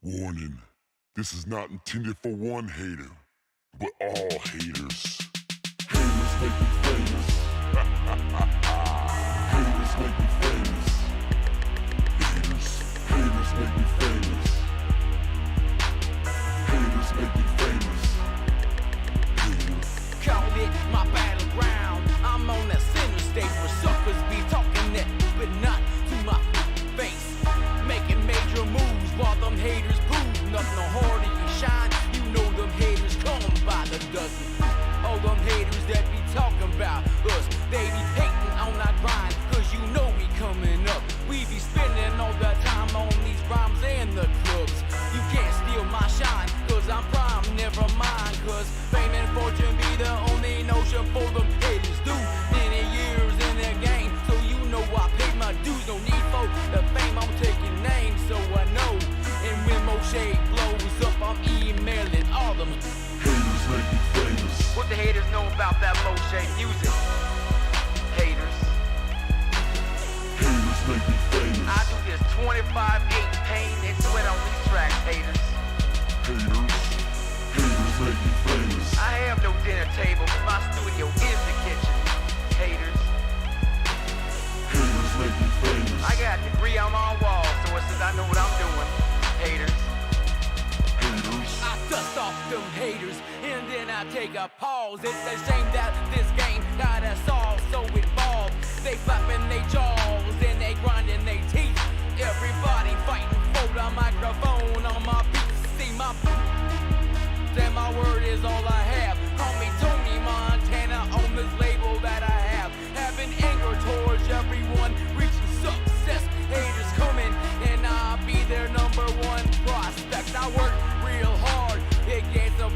Warning, this is not intended for one hater, but all haters. Haters make me famous. Haters make me famous. Haters make me famous. Haters make me famous. Haters. Call it my battleground. I'm on the center stage where suckers be talking that, but not to my face. Making major moves while them haters prove nothing no harder you shine. You know them haters come by the dozen. All them haters that be talking about us, they be hating on our grind, cause you know we coming up. We be spending all the time on these rhymes and the clubs. You can't steal my shine, cause I'm prime, never mind, cause fame and fortune be the only notion for them haters. Do many years in the game, so you know I paid my dues. No need for the fame, I'm taking names, so I know. And when Moshe blows up, I'm emailing all them. Haters make me famous. What the haters know about that Moshe music? Haters. Haters make me famous. I do this 25/8 pain and sweat on these tracks, haters. Haters. Haters make me famous. I have no dinner table, but my studio is the kitchen. Haters. Haters make me famous. I got a degree on my wall, so it says I know what I'm doing. Haters. Haters. I dust off them haters, and then I take a pause. It's a shame that this game got us all so involved. They flapping their jaws and they grinding their teeth. Everybody fighting for the microphone on my beats. See my then my word is all I have. Call me Tony Montana on this label that I have. Having anger towards everyone reaching success. Haters coming and I'll be their number one prospect. I work real hard, it gains some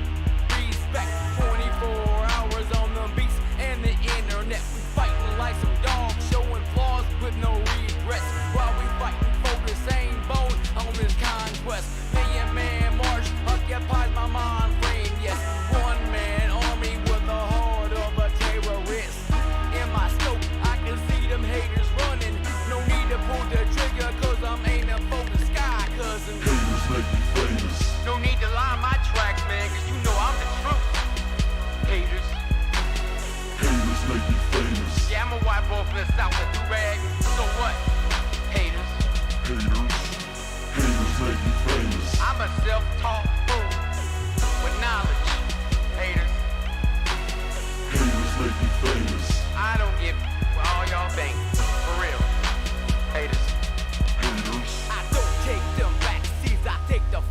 respect. 24 hours on the beats and the internet. We fighting like some dogs, showing flaws with no regrets. While we fighting for the same bone on this conquest. Million man march occupies my mind frame. Yes, one man army with the heart of a terrorist. In my scope, I can see them haters running. No need to pull the trigger, cause I'm aiming for the sky, cousin. Haters make me famous. No need to lie my tracks, man, cause you know I'm the truth. Haters. Haters make me famous. Yeah, I'ma wipe off this out with do-rag. So what? Haters. Haters. Haters make me famous. I'm a self-taught fool with knowledge. Haters. Haters make me famous. I don't give what all y'all think. For real. Haters. Haters. I don't take them back seats, I take the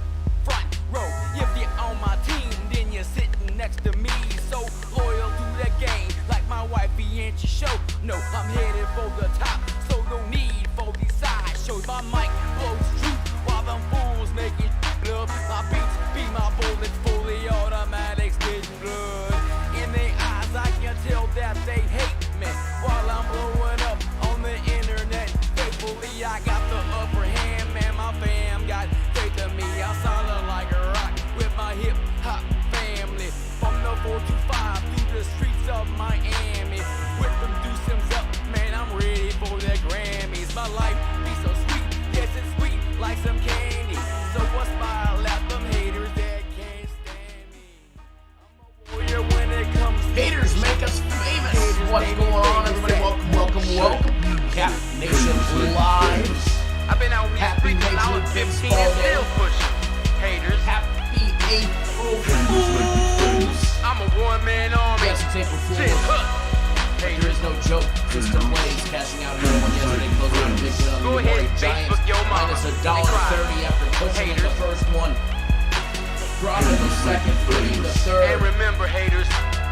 front row. If you're on my team, then you're sitting next to me. So loyal to the game, like my wifey and she show. No, I'm headed for the top, so no need for these side shows. My mic blows truth while them fools making love. My beats be my bullets, fully automatic, spitting blood. In their eyes, I can tell that they hate me while I'm blowing up on the internet. Faithfully, I got the upper hand, man. My fam got faith in me. I'm solid like a rock with my hip hop family. From the 425 through the streets of Miami. Whip them deucems up, man. I'm ready for the Grammys. My life be so sweet, yes, it's sweet like some candy. So what's my lap? Them haters that can't stand me. I'm a warrior when it comes to Haters make us famous. What's going on, everybody? Welcome. Cap Nation Live. I've been out in these Happy streets when I was Major League 15 Baseball and Day. still pushing. Haters. Happy April Fools. I'm a one-man army. Yes, it's April Shit, Fools. huh. There Haters. is no joke. System plays cashing out another one yesterday. Closing out a big win on the Go ahead, Warrior Giants. Facebook your mama. Minus And cry. $1.30 after pushing in the Haters. first one. Dropping the second, winning the third. And remember, haters,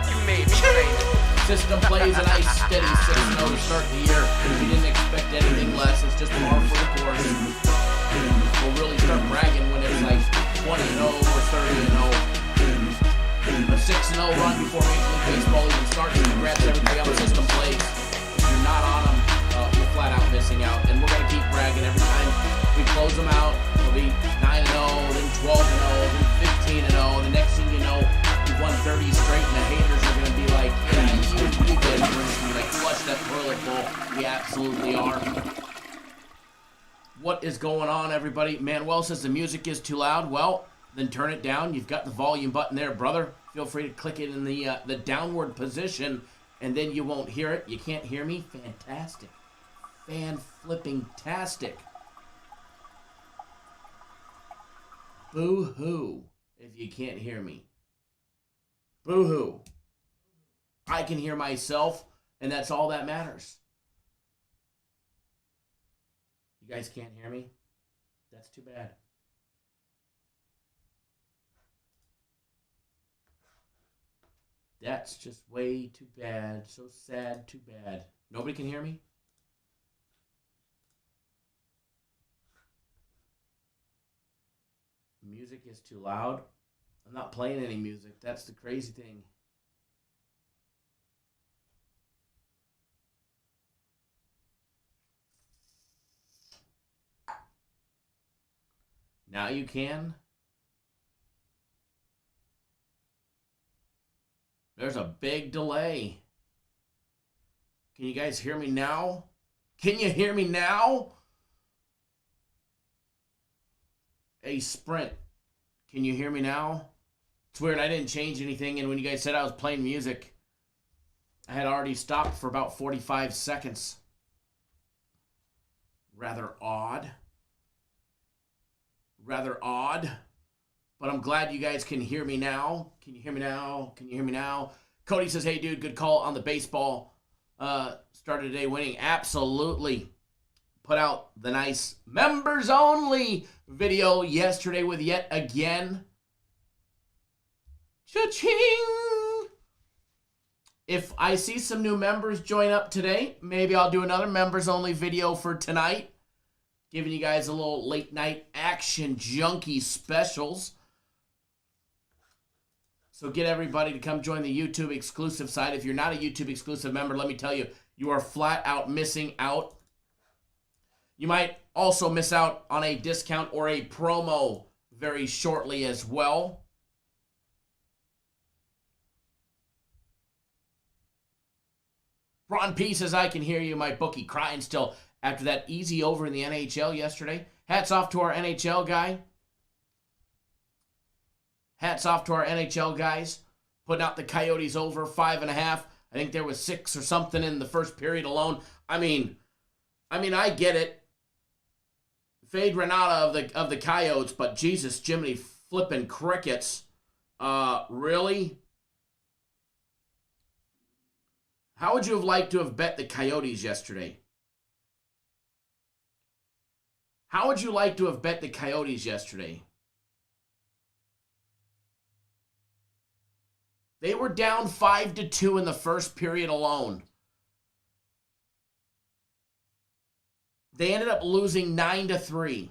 you made me famous. System plays a nice steady 6-0 to start the year. We didn't expect anything less. It's just par for the course. We'll really start bragging when it's like 20-0 or 30-0. A 6-0 run before Major League Baseball even starts. Congrats everybody on the system plays. If you're not on them, you're flat out missing out. And we're going to keep bragging every time we close them out. It'll be 9-0, then 12-0, then 15-0. The next thing you know, we won 30 straight, and the haters are going to be like, yeah, you did. We're going to be like, flush that toilet bowl. We absolutely are. What is going on, everybody? Manuel says the music is too loud. Well, then turn it down. You've got the volume button there, brother. Feel free to click it in the downward position, and then you won't hear it. You can't hear me? Fantastic. Fan-flipping-tastic. Boo-hoo if you can't hear me. Boo-hoo. I can hear myself, and that's all that matters. You guys can't hear me? That's too bad. That's just way too bad. So sad, too bad. Nobody can hear me? Music is too loud. I'm not playing any music. That's the crazy thing. Now you can. There's a big delay. Can you guys hear me now? Can you hear me now? Hey, Sprint. Can you hear me now? It's weird. I didn't change anything. And when you guys said I was playing music, I had already stopped for about 45 seconds. Rather odd. But I'm glad you guys can hear me now. Can you hear me now? Can you hear me now? Cody says, hey, dude, good call on the baseball. Started today winning. Absolutely. Put out the nice members only video yesterday with yet again. Cha-ching! If I see some new members join up today, maybe I'll do another members only video for tonight. Giving you guys a little late night action junkie specials. So get everybody to come join the YouTube exclusive side. If you're not a YouTube exclusive member, let me tell you, you are flat out missing out. You might also miss out on a discount or a promo very shortly as well. Ron P says, I can hear you, my bookie, crying still after that easy over in the NHL yesterday. Hats off to our NHL guy. Hats off to our NHL guys. Putting out the Coyotes over 5.5. I think there was 6 or something in the first period alone. I mean, I get it. Fade Renata of the Coyotes, but Jesus, Jiminy flipping crickets. Really? How would you have liked to have bet the Coyotes yesterday? How would you like to have bet the Coyotes yesterday? They were down 5-2 in the first period alone. They ended up losing 9-3.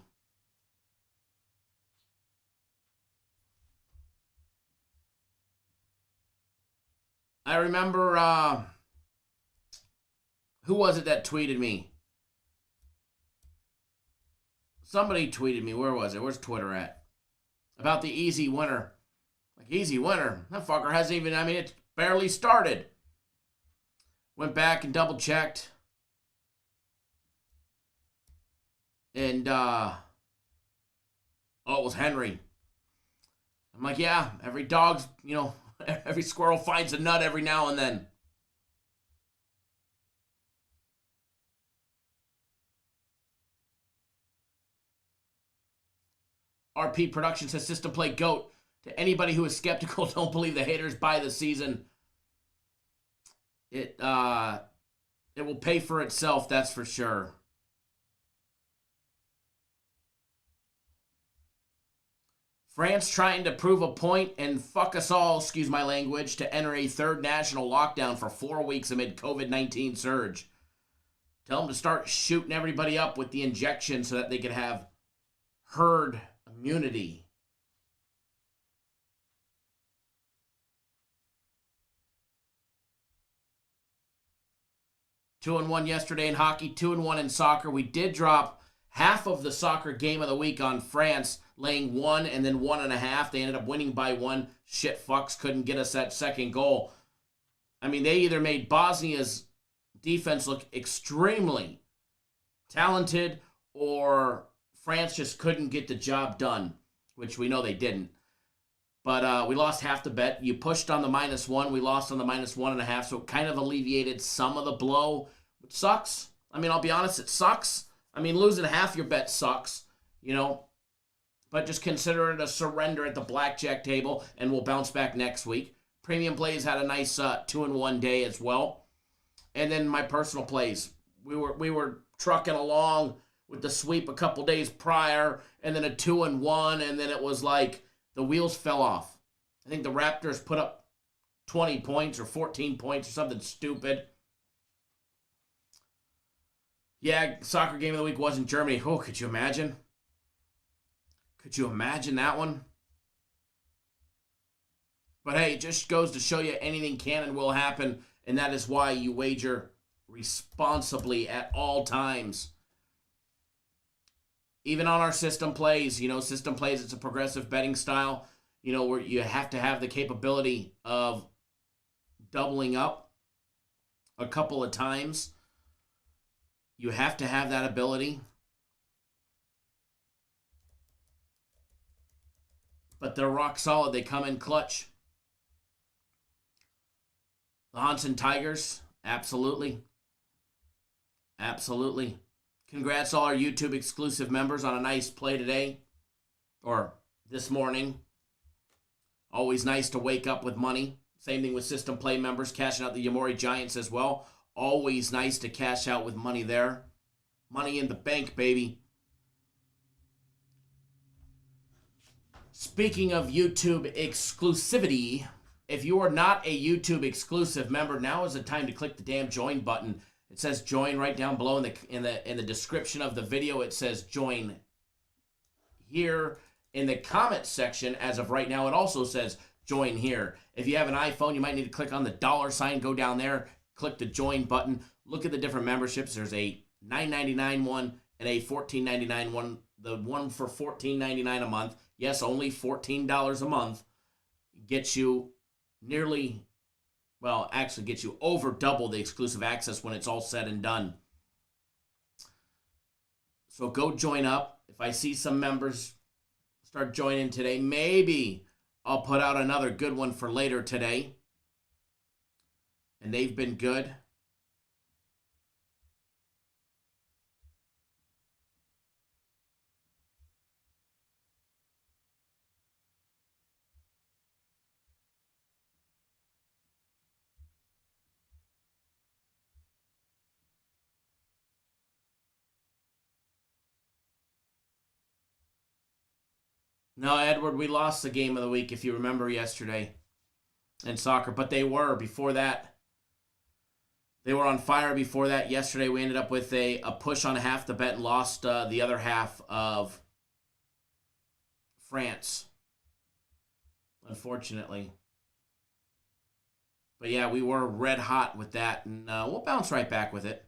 I remember, who was it that tweeted me? Somebody tweeted me. Where was it? Where's Twitter at? About the easy winner. Like, easy winner? That fucker hasn't even, it barely started. Went back and double checked. And, it was Henry. I'm like, yeah, every dog's, every squirrel finds a nut every now and then. RP Production says, system play GOAT. To anybody who is skeptical, don't believe the haters buy the season. It will pay for itself, that's for sure. France trying to prove a point and fuck us all, excuse my language, to enter a third national lockdown for 4 weeks amid COVID-19 surge. Tell them to start shooting everybody up with the injection so that they can have herd immunity. Two and 1 yesterday in hockey, 2 and 1 in soccer. We did drop half of the soccer game of the week on France, laying 1 and then 1.5. They ended up winning by 1. Shit fucks couldn't get us that second goal. They either made Bosnia's defense look extremely talented or France just couldn't get the job done, which we know they didn't. But we lost half the bet. You pushed on the -1. We lost on the -1.5, so it kind of alleviated some of the blow, which sucks. I mean, I'll be honest, it sucks. I mean, losing half your bet sucks, But just consider it a surrender at the blackjack table, and we'll bounce back next week. Premium plays had a nice 2-in-1 day as well. And then my personal plays. We were trucking along with the sweep a couple days prior, and then a 2-in-1, and then it was like the wheels fell off. I think the Raptors put up 20 points or 14 points or something stupid. Yeah, soccer game of the week was in Germany. Oh, could you imagine? Could you imagine that one? But hey, it just goes to show you anything can and will happen, and that is why you wager responsibly at all times. Even on our system plays, system plays, it's a progressive betting style, where you have to have the capability of doubling up a couple of times. You have to have that ability. But they're rock solid. They come in clutch. The Hansen Tigers, absolutely. Absolutely. Congrats all our YouTube exclusive members on a nice play today. Or this morning. Always nice to wake up with money. Same thing with system play members, cashing out the Yamori Giants as well. Always nice to cash out with money there. Money in the bank, baby. Speaking of YouTube exclusivity, if you are not a YouTube exclusive member, now is the time to click the damn join button. It says join right down below in the description of the video. It says join here. In the comment section, as of right now, it also says join here. If you have an iPhone, you might need to click on the $sign, go down there, click the join button. Look at the different memberships. There's a $9.99 one and a $14.99 one. The one for $14.99 a month, yes, only $14 a month, gets you gets you over double the exclusive access when it's all said and done. So go join up. If I see some members start joining today, maybe I'll put out another good one for later today. And they've been good. No, Edward, we lost the game of the week, if you remember yesterday in soccer. But they were before that. They were on fire before that. Yesterday, we ended up with a push on half the bet and lost the other half of France, unfortunately. But yeah, we were red hot with that, and we'll bounce right back with it.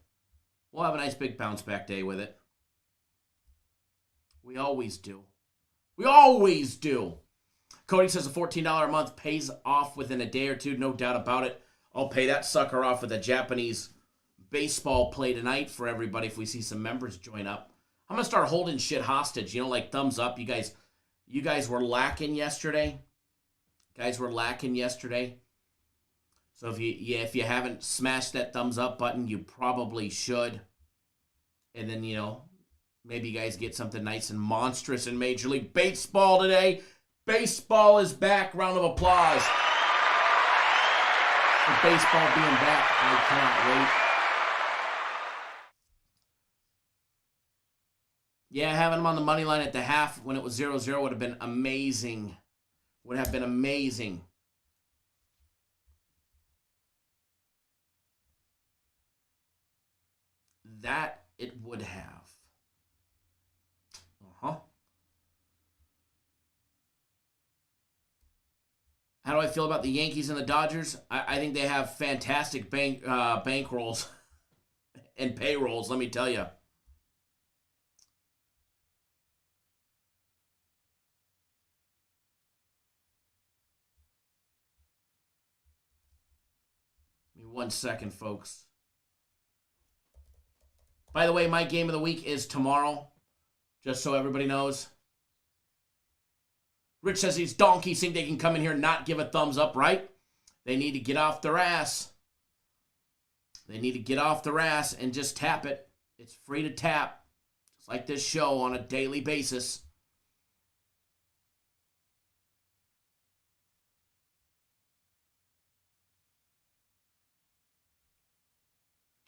We'll have a nice big bounce back day with it. We always do. We always do. Cody says a $14 a month pays off within a day or two. No doubt about it. I'll pay that sucker off with a Japanese baseball play tonight for everybody if we see some members join up. I'm going to start holding shit hostage. Like thumbs up. You guys were lacking yesterday. So if you haven't smashed that thumbs up button, you probably should. And then, maybe you guys get something nice and monstrous in Major League Baseball today. Baseball is back. Round of applause. For baseball being back, I cannot wait. Yeah, having them on the money line at the half when it was 0-0 would have been amazing. Would have been amazing. That it would have. How do I feel about the Yankees and the Dodgers? I think they have fantastic bankrolls and payrolls, let me tell you. Give me 1 second, folks. By the way, my game of the week is tomorrow. Just so everybody knows. Rich says these donkeys think they can come in here and not give a thumbs up, right? They need to get off their ass. They need to get off their ass and just tap it. It's free to tap. Just like this show on a daily basis.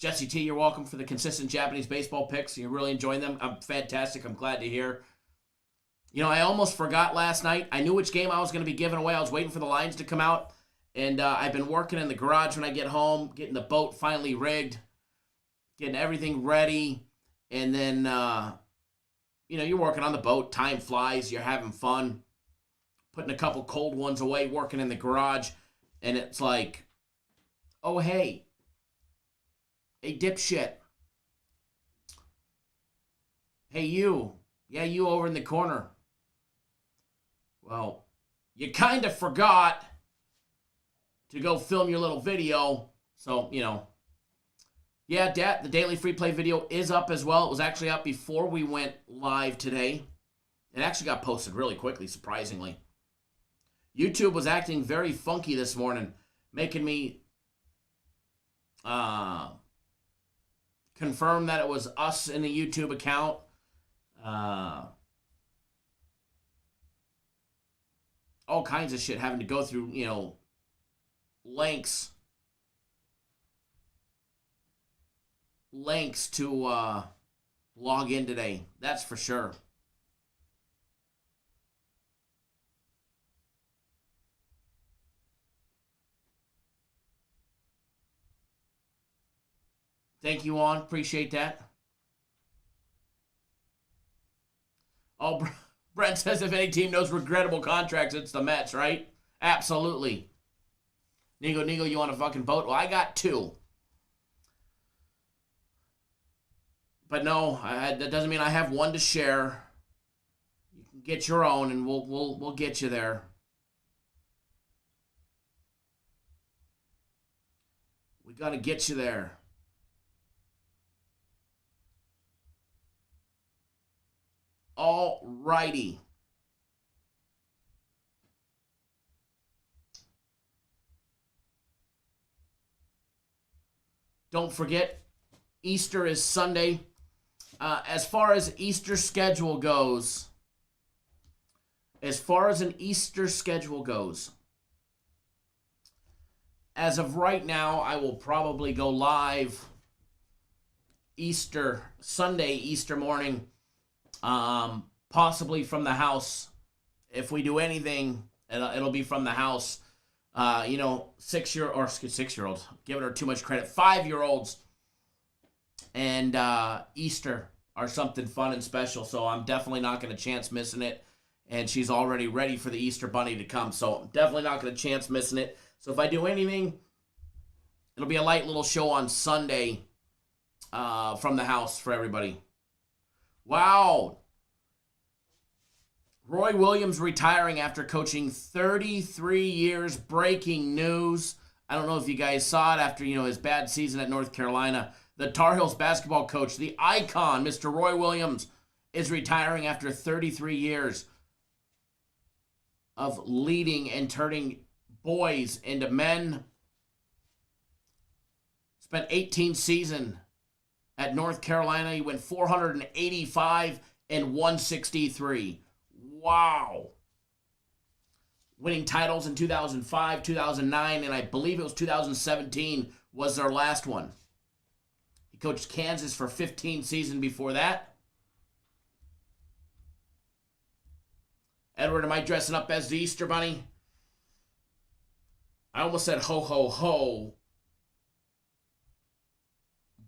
Jesse T, you're welcome for the consistent Japanese baseball picks. You're really enjoying them. I'm fantastic. I'm glad to hear. You know, I almost forgot last night. I knew which game I was going to be giving away. I was waiting for the lines to come out. And I've been working in the garage when I get home, getting the boat finally rigged, getting everything ready. And then, you're working on the boat. Time flies. You're having fun. Putting a couple cold ones away, working in the garage. And it's like, oh, hey, dipshit. Hey, you. Yeah, you over in the corner. Well, you kind of forgot to go film your little video. So, yeah, the daily free play video is up as well. It was actually up before we went live today. It actually got posted really quickly, surprisingly. YouTube was acting very funky this morning, making me confirm that it was us in the YouTube account. All kinds of shit having to go through, links to log in today. That's for sure. Thank you, Juan. Appreciate that. Oh, Brent says if any team knows regrettable contracts, it's the Mets, right? Absolutely. Nigo, you want a fucking boat? Well, I got 2. But no, that doesn't mean I have 1 to share. You can get your own, and we'll get you there. We got to get you there. All righty. Don't forget, Easter is Sunday. As far as Easter schedule goes, as an Easter schedule goes, as of right now, I will probably go live Sunday, Easter morning, possibly from the house. If we do anything, it'll be from the house. 6-year-olds, giving her too much credit, 5-year-olds, and Easter are something fun and special, so I'm definitely not going to chance missing it, and she's already ready for the Easter Bunny to come, so I'm definitely not going to chance missing it. So if I do anything, it'll be a light little show on Sunday from the house for everybody. Wow. Roy Williams retiring after coaching 33 years. Breaking news. I don't know if you guys saw it after, his bad season at North Carolina. The Tar Heels basketball coach, the icon, Mr. Roy Williams, is retiring after 33 years of leading and turning boys into men. Spent 18 seasons at North Carolina. He went 485 and 163. Wow. Winning titles in 2005, 2009, and I believe it was 2017 was their last one. He coached Kansas for 15 seasons before that. Edward, am I dressing up as the Easter Bunny? I almost said ho, ho, ho.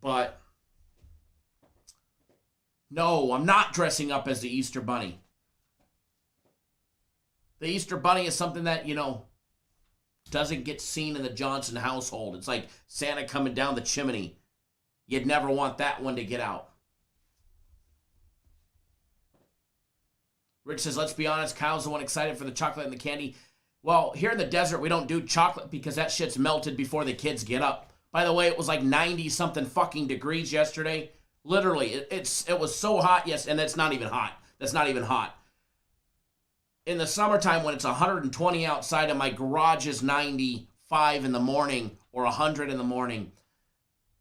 But no, I'm not dressing up as the Easter Bunny. The Easter Bunny is something that, doesn't get seen in the Johnson household. It's like Santa coming down the chimney. You'd never want that one to get out. Rich says, let's be honest, Kyle's the one excited for the chocolate and the candy. Well, here in the desert, we don't do chocolate because that shit's melted before the kids get up. By the way, it was like 90-something fucking degrees yesterday. Literally, it was so hot, yes, and it's not even hot. That's not even hot. In the summertime, when it's 120 outside and my garage is 95 in the morning or 100 in the morning,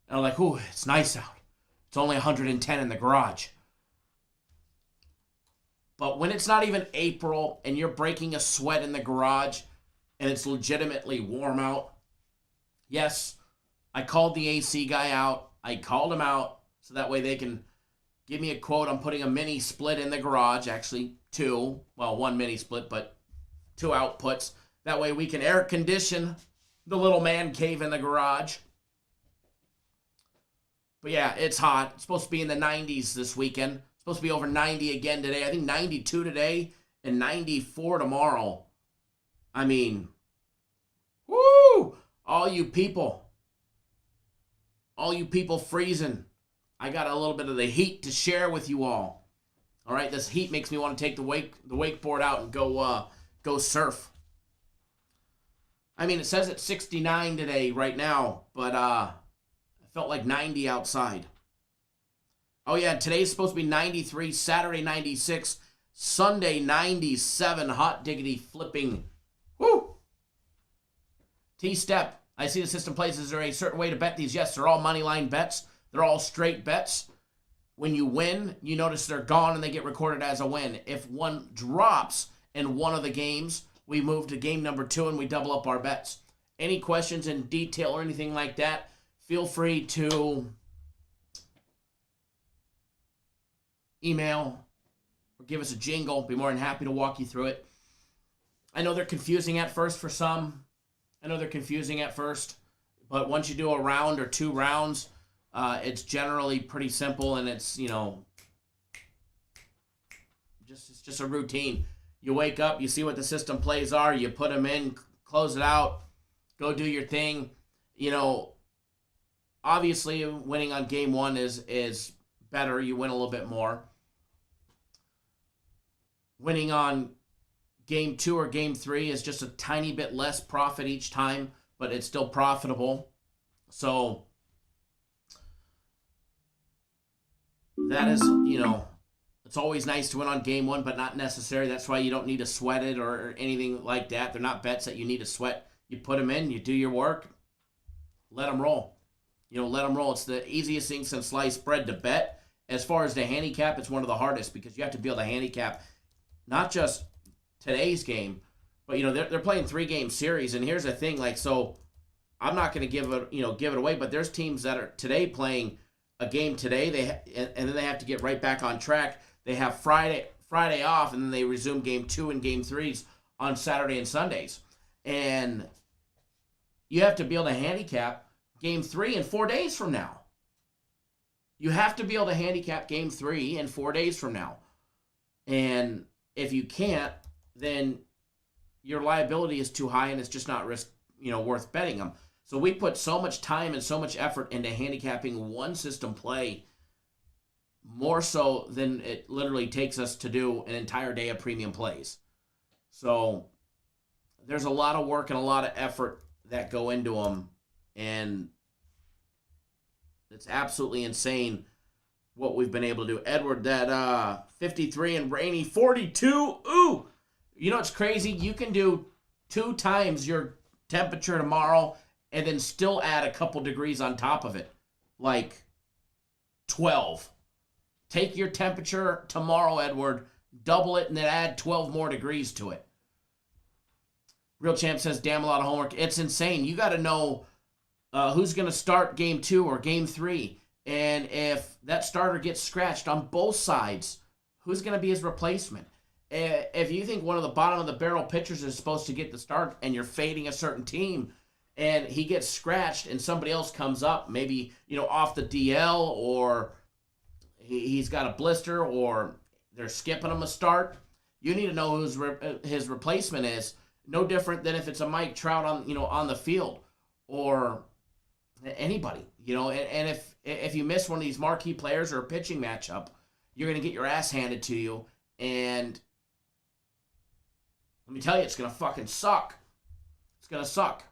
and I'm like, ooh, it's nice out. It's only 110 in the garage. But when it's not even April and you're breaking a sweat in the garage and it's legitimately warm out, yes, I called the AC guy out. I called him out so that way they can give me a quote. I'm putting a mini split in the garage, actually two. Well, one mini split, but two outputs. That way we can air condition the little man cave in the garage. But yeah, it's hot. It's supposed to be in the 90s this weekend. It's supposed to be over 90 again today. I think 92 today and 94 tomorrow. I mean, woo! All you people freezing. I got a little bit of the heat to share with you all. All right, this heat makes me want to take the wakeboard out and go surf. I mean, it says it's 69 today right now, but it felt like 90 outside. Oh yeah, today's supposed to be 93, Saturday 96, Sunday 97, hot diggity flipping. Woo! T-Step, I see the system plays. Is there a certain way to bet these? Yes, they're all money line bets. They're all straight bets. When you win, you notice they're gone and they get recorded as a win. If one drops in one of the games, we move to game number 2 and we double up our bets. Any questions in detail or anything like that, feel free to email or give us a jingle. Be more than happy to walk you through it. I know they're confusing at first for some. But once you do a round or 2 rounds, it's generally pretty simple, and it's, it's just a routine. You wake up, you see what the system plays are, you put them in, close it out, go do your thing. Obviously winning on game 1 is better. You win a little bit more. Winning on game 2 or game 3 is just a tiny bit less profit each time, but it's still profitable. So that is, it's always nice to win on game 1, but not necessary. That's why you don't need to sweat it or anything like that. They're not bets that you need to sweat. You put them in, you do your work, let them roll. Let them roll. It's the easiest thing since sliced bread to bet. As far as the handicap, it's one of the hardest because you have to be able to handicap not just today's game, but they're playing 3-game series. And here's the thing, so I'm not going to give it away, but there's teams that are today playing a game today, and then they have to get right back on track. They have Friday off, and then they resume game 2 and game 3s on Saturday and Sundays. And you have to be able to handicap game 3 in 4 days from now. You have to be able to handicap game 3 in 4 days from now. And if you can't, then your liability is too high, and it's just not worth betting them. So we put so much time and so much effort into handicapping one system play, more so than it literally takes us to do an entire day of premium plays. So there's a lot of work and a lot of effort that go into them, and it's absolutely insane what we've been able to do. Edward, that 53 and rainy 42. Ooh! It's crazy? You can do 2 times your temperature tomorrow and then still add a couple degrees on top of it. Like 12. Take your temperature tomorrow, Edward, double it, and then add 12 more degrees to it. Real Champ says, damn, a lot of homework. It's insane. You got to know who's going to start game 2 or game 3. And if that starter gets scratched on both sides, who's going to be his replacement? If you think one of the bottom of the barrel pitchers is supposed to get the start and you're fading a certain team and he gets scratched and somebody else comes up, maybe, off the DL, or he's got a blister, or they're skipping him a start, you need to know who his replacement is. No different than if it's a Mike Trout on the field or anybody, and if you miss one of these marquee players or a pitching matchup, you're going to get your ass handed to you. And let me tell you, it's going to fucking suck. It's going to suck.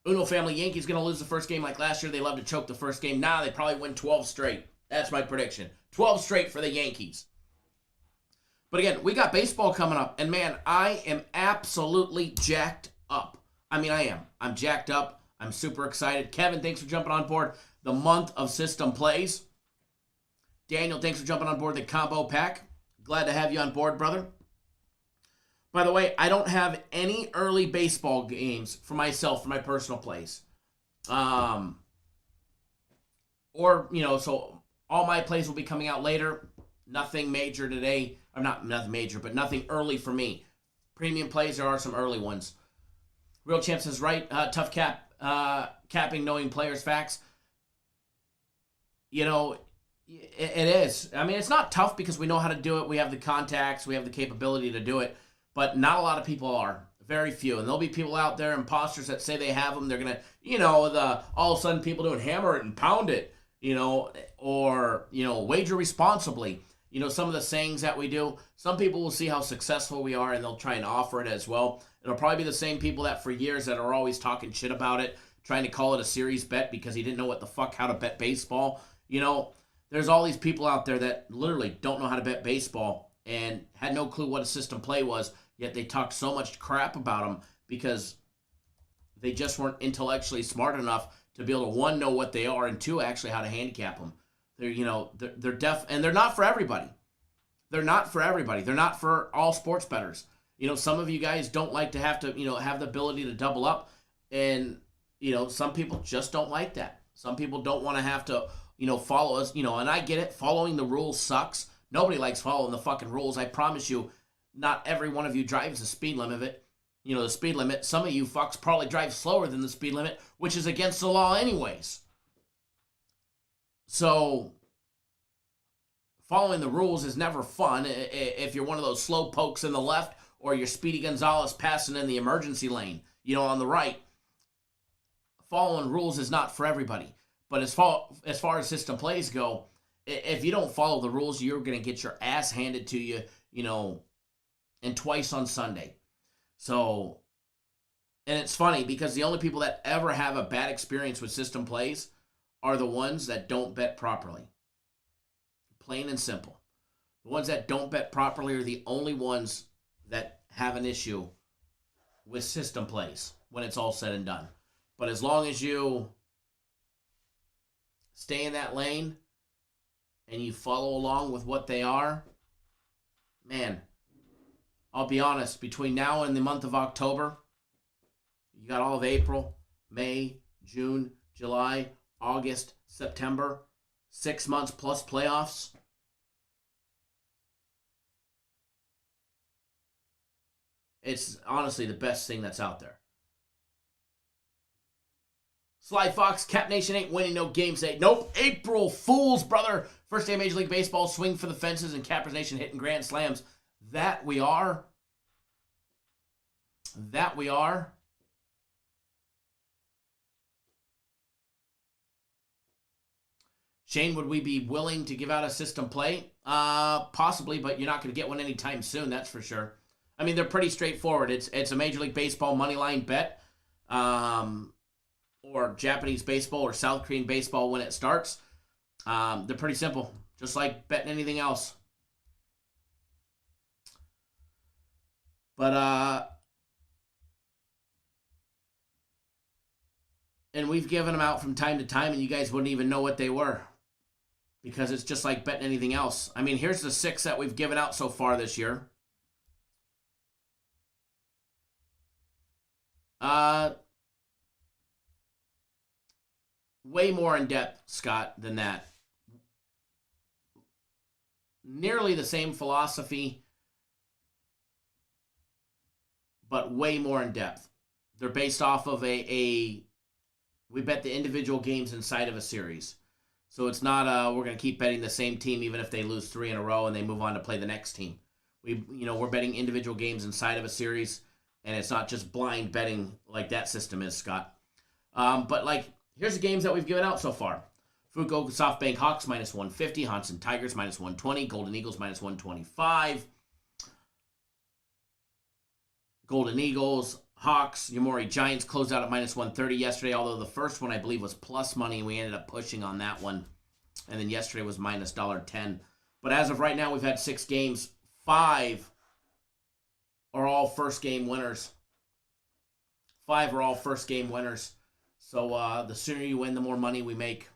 Uno family, Yankees going to lose the first game like last year. They love to choke the first game. Nah, they probably win 12 straight. That's my prediction. 12 straight for the Yankees. But again, we got baseball coming up. And man, I am absolutely jacked up. I mean, I am. I'm jacked up. I'm super excited. Kevin, thanks for jumping on board the month of system plays. Daniel, thanks for jumping on board the combo pack. Glad to have you on board, brother. By the way, I don't have any early baseball games for myself, for my personal plays. So all my plays will be coming out later. Nothing major today. Or not nothing major, but nothing early for me. Premium plays, there are some early ones. Real Champ says, right, tough capping knowing players' facts. You know, it is. I mean, it's not tough because we know how to do it. We have the contacts. We have the capability to do it. But not a lot of people are. Very few. And there'll be people out there, imposters, that say they have them. They're going to, all of a sudden people doing hammer it and pound it, or, wager responsibly. Some of the sayings that we do. Some people will see how successful we are and they'll try and offer it as well. It'll probably be the same people that for years that are always talking shit about it, trying to call it a series bet because he didn't know what the fuck how to bet baseball. There's all these people out there that literally don't know how to bet baseball and had no clue what a system play was, yet they talk so much crap about them because they just weren't intellectually smart enough to be able to, one, know what they are, and two, actually how to handicap them. They're deaf, and they're not for everybody. They're not for everybody. They're not for all sports bettors. Some of you guys don't like to have to, have the ability to double up, and, some people just don't like that. Some people don't want to have to, follow us, and I get it. Following the rules sucks. Nobody likes following the fucking rules. I promise you, not every one of you drives the speed limit. The speed limit. Some of you fucks probably drive slower than the speed limit, which is against the law anyways. So, following the rules is never fun if you're one of those slow pokes in the left or you're Speedy Gonzalez passing in the emergency lane, on the right. Following rules is not for everybody. But as far as system plays go, if you don't follow the rules, you're going to get your ass handed to you, and twice on Sunday. So, and it's funny because the only people that ever have a bad experience with system plays are the ones that don't bet properly. Plain and simple. The ones that don't bet properly are the only ones that have an issue with system plays when it's all said and done. But as long as you stay in that lane and you follow along with what they are, man, I'll be honest, between now and the month of October, you got all of April, May, June, July, August, September, 6 months plus playoffs. It's honestly the best thing that's out there. Sly Fox, Cap Nation ain't winning no games today. Nope, April Fools, brother. First day of Major League Baseball, swing for the fences, and Cappers Nation hitting grand slams. That we are. That we are. Shane, would we be willing to give out a system play? Possibly, but you're not going to get one anytime soon, that's for sure. I mean, they're pretty straightforward. It's a Major League Baseball money line bet, or Japanese baseball or South Korean baseball when it starts. They're pretty simple, just like betting anything else. But, and we've given them out from time to time, and you guys wouldn't even know what they were. Because it's just like betting anything else. I mean, here's the 6 that we've given out so far this year. Way more in depth, Scott, than that. Nearly the same philosophy, but way more in depth. They're based off of we bet the individual games inside of a series. So it's not we're going to keep betting the same team even if they lose 3 in a row and they move on to play the next team. We're betting individual games inside of a series, and it's not just blind betting like that system is, Scott. But here's the games that we've given out so far. Fukuoka SoftBank Hawks minus 150, Hansen Tigers minus 120, Golden Eagles minus 125. Golden Eagles, Hawks, Yamori Giants closed out at minus 130 yesterday, although the first one I believe was plus money, and we ended up pushing on that one. And then yesterday was minus $1.10. But as of right now, we've had 6 games. 5 are all first game winners. 5 are all first game winners. So the sooner you win, the more money we make.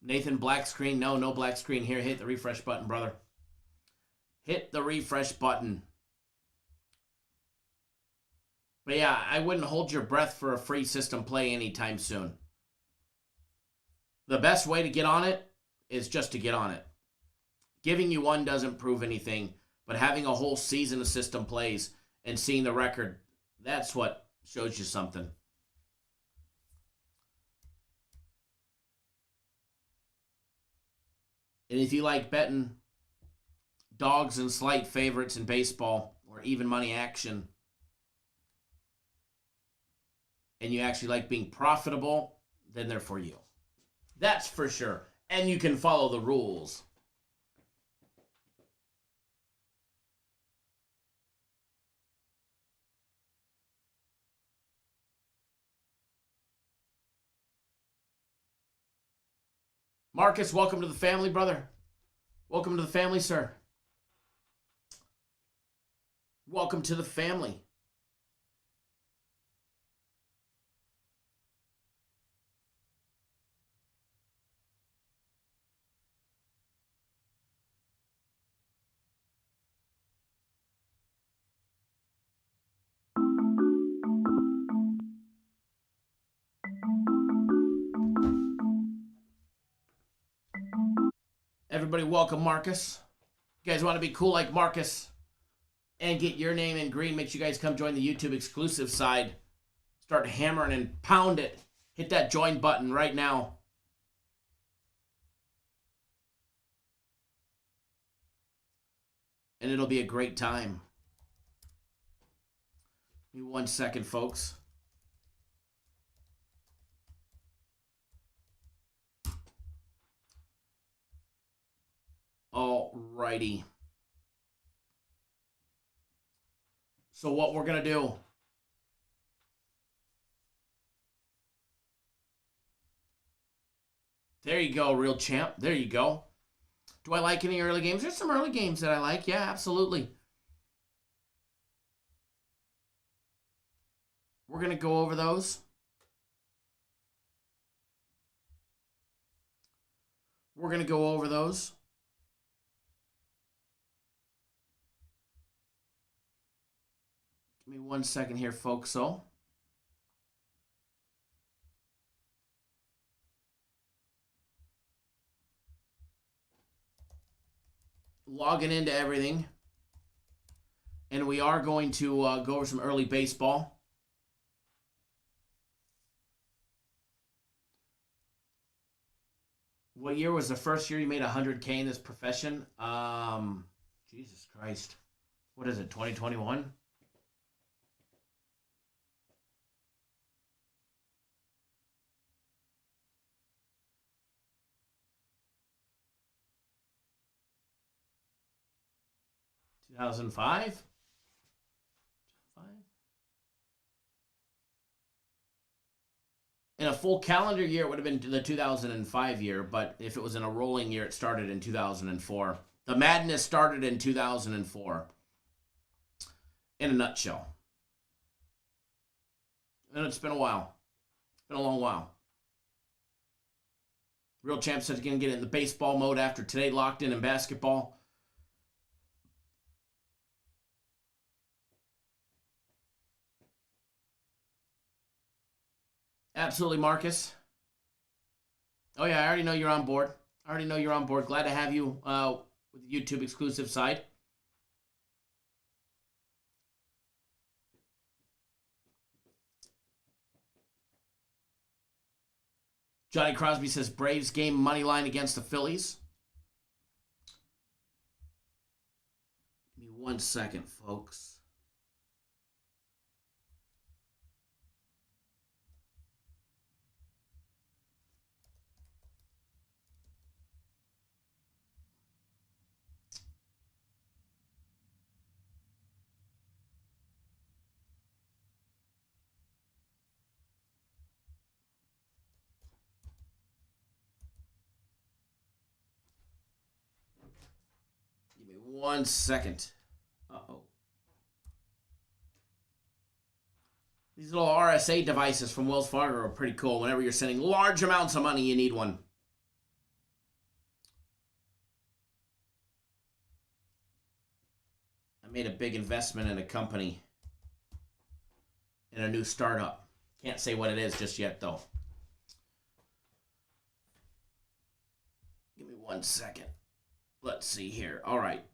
Nathan, black screen? No black screen here. Hit the refresh button, brother. Hit the refresh button. But yeah, I wouldn't hold your breath for a free system play anytime soon. The best way to get on it is just to get on it. Giving you one doesn't prove anything, but having a whole season of system plays and seeing the record, that's what shows you something. And if you like betting dogs and slight favorites in baseball or even money action, and you actually like being profitable, then they're for you. That's for sure. And you can follow the rules. Marcus, welcome to the family, brother. Welcome to the family, sir. Welcome to the family. Everybody welcome Marcus. You guys want to be cool like Marcus and get your name in green, make sure you guys come join the YouTube exclusive side. Start hammering and pound it. Hit that join button right now. And it'll be a great time. Give me 1 second, folks. Alrighty. So what we're going to do. There you go, real champ. There you go. Do I like any early games? There's some early games that I like. Yeah, absolutely. We're going to go over those. We're going to go over those. Give me 1 second here, folks. So, logging into everything. And we are going to go over some early baseball. What year was the first year you made 100K in this profession? Jesus Christ. What is it, 2021? $2005? In a full calendar year, it would have been the 2005 year, but if it was in a rolling year, it started in 2004. The madness started in 2004. In a nutshell. And it's been a while. It's been a long while. Real Champ says he's going to get in the baseball mode after today, locked in basketball. Absolutely, Marcus. Oh, yeah, I already know you're on board. Glad to have you with the YouTube exclusive side. Johnny Crosby says Braves game money line against the Phillies. Give me 1 second, folks. 1 second. Uh-oh. These little RSA devices from Wells Fargo are pretty cool. Whenever you're sending large amounts of money, you need one. I made a big investment in a company, in a new startup. Can't say what it is just yet, though. Give me 1 second. Let's see here. All right.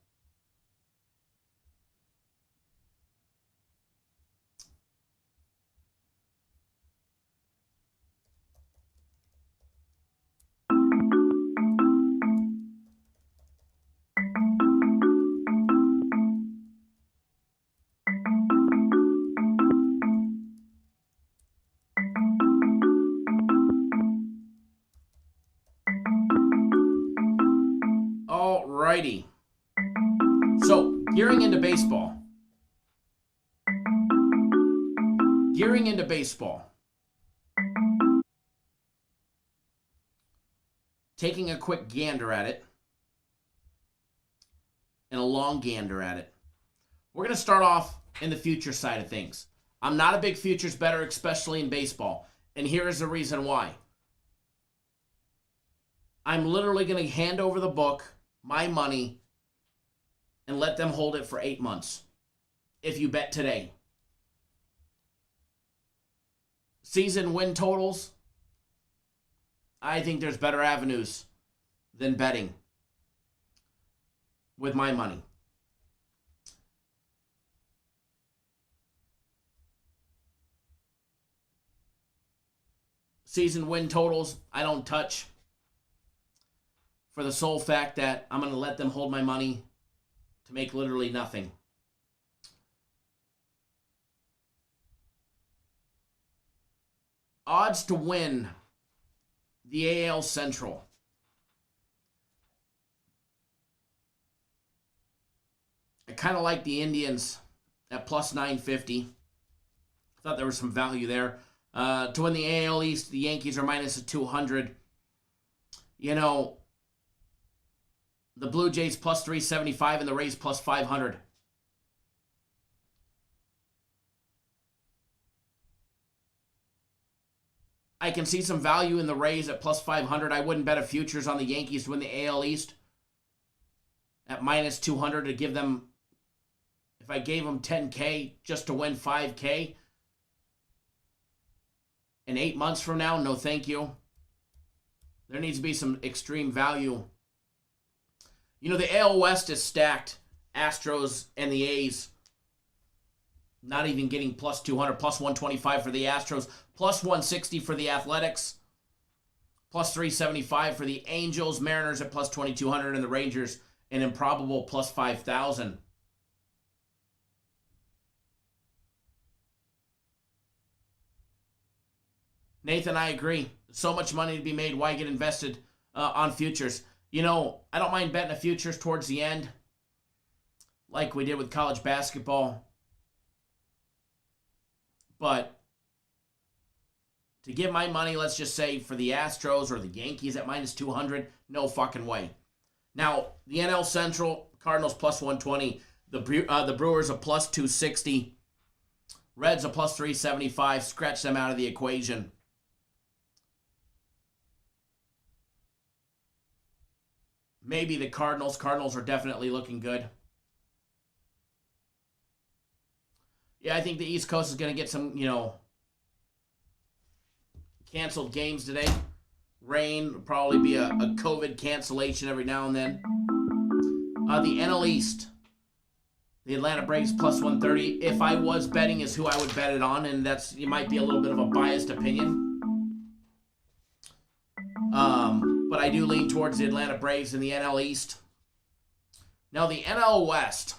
Alrighty. So, gearing into baseball. Taking a quick gander at it. And a long gander at it. We're going to start off in the future side of things. I'm not a big futures bettor, especially in baseball. And here is the reason why. I'm literally going to hand over the book, my money, and let them hold it for 8 months. If you bet today. Season win totals. I think there's better avenues than betting with my money. Season win totals, I don't touch. For the sole fact that I'm going to let them hold my money to make literally nothing. Odds to win the AL Central. I kind of like the Indians at plus 950. Thought there was some value there. To win the AL East, the Yankees are minus 200. You know, the Blue Jays plus 375 and the Rays plus 500. I can see some value in the Rays at plus 500. I wouldn't bet a futures on the Yankees to win the AL East at minus 200 to give them, if I gave them 10K just to win 5K in 8 months from now, no thank you. There needs to be some extreme value. You know, the AL West is stacked. Astros and the A's not even getting plus 200, plus 125 for the Astros, plus 160 for the Athletics, plus 375 for the Angels, Mariners at plus 2,200, and the Rangers an improbable plus 5,000. Nathan, I agree. So much money to be made. Why get invested on futures? You know, I don't mind betting the futures towards the end, like we did with college basketball. But to give my money, let's just say, for the Astros or the Yankees at minus 200, no fucking way. Now, the NL Central, Cardinals plus 120, the Brewers a plus 260, Reds a plus 375, scratch them out of the equation. Maybe the Cardinals. Cardinals are definitely looking good. Yeah, I think the East Coast is going to get some, you know, canceled games today. Rain will probably be a COVID cancellation every now and then. The NL East. The Atlanta Braves plus 130. If I was betting is who I would bet it on, and that's, it might be a little bit of a biased opinion. But I do lean towards the Atlanta Braves in the NL East. Now the NL West.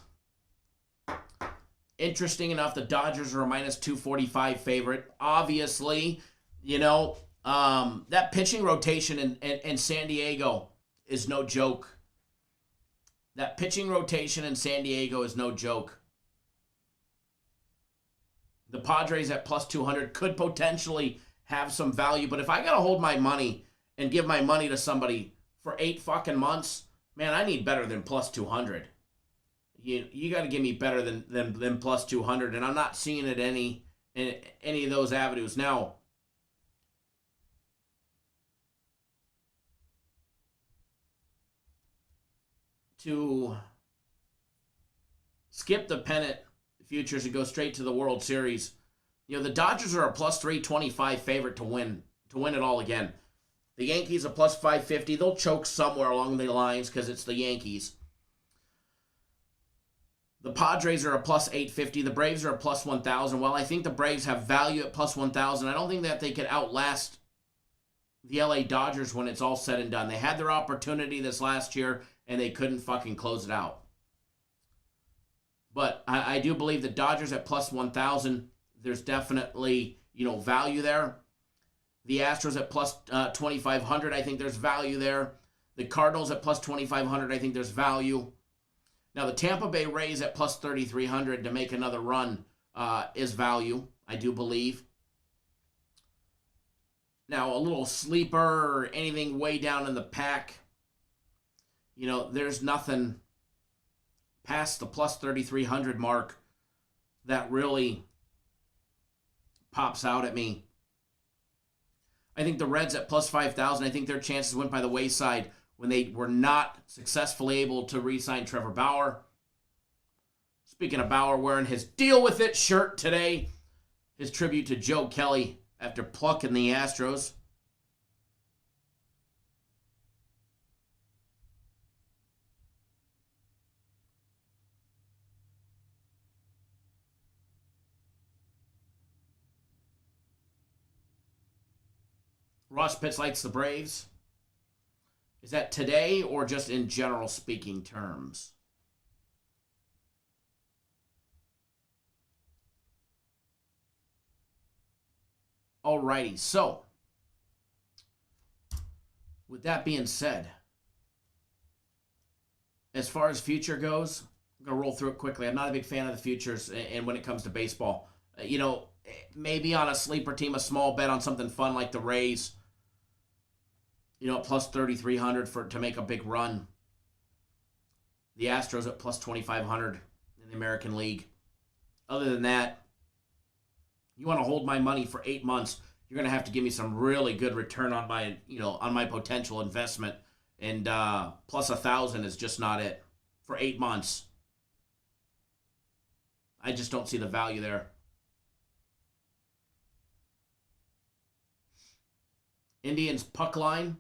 Interesting enough, the Dodgers are a minus 245 favorite. Obviously, you know, that pitching rotation in San Diego is no joke. That pitching rotation in San Diego is no joke. The Padres at plus 200 could potentially have some value, but if I got to hold my money and give my money to somebody for 8 fucking months, man, I need better than plus 200. You got to give me better than plus 200, and I'm not seeing it in any of those avenues. Now, to skip the pennant futures and go straight to the World Series, the Dodgers are a plus 325 favorite to win it all again. The Yankees are plus 550. They'll choke somewhere along the lines because it's the Yankees. The Padres are a plus 850. The Braves are a plus 1,000. While I think the Braves have value at plus 1,000, I don't think that they could outlast the LA Dodgers when it's all said and done. They had their opportunity this last year, and they couldn't fucking close it out. But I do believe the Dodgers at plus 1,000, there's definitely, value there. The Astros at plus 2,500, I think there's value there. The Cardinals at plus 2,500, I think there's value. Now, the Tampa Bay Rays at plus 3,300 to make another run is value, I do believe. Now, a little sleeper or anything way down in the pack, there's nothing past the plus 3,300 mark that really pops out at me. I think the Reds at plus 5,000, I think their chances went by the wayside when they were not successfully able to re-sign Trevor Bauer. Speaking of Bauer wearing his Deal With It shirt today, his tribute to Joe Kelly after plucking the Astros. Ross Pitts likes the Braves. Is that today or just in general speaking terms? Alrighty, so with that being said, as far as future goes, I'm going to roll through it quickly. I'm not a big fan of the futures and when it comes to baseball. Maybe on a sleeper team, a small bet on something fun like the Rays, plus 3,300 to make a big run. The Astros at plus 2,500 in the American League. Other than that, you want to hold my money for 8 months, you're going to have to give me some really good return on my, on my potential investment. And plus 1,000 is just not it for 8 months. I just don't see the value there. Indians puck line.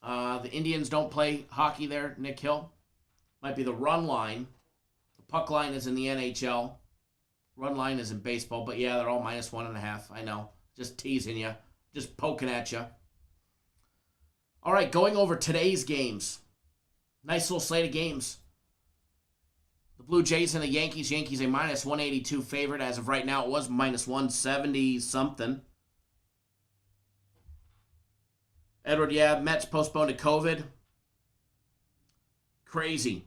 The Indians don't play hockey there, Nick Hill. Might be the run line. The puck line is in the NHL. Run line is in baseball, but yeah, they're all minus 1.5. I know. Just teasing you. Just poking at you. All right, going over today's games. Nice little slate of games. The Blue Jays and the Yankees. Yankees a minus 182 favorite. As of right now, it was minus 170 something. Edward, yeah, Mets postponed to COVID. Crazy.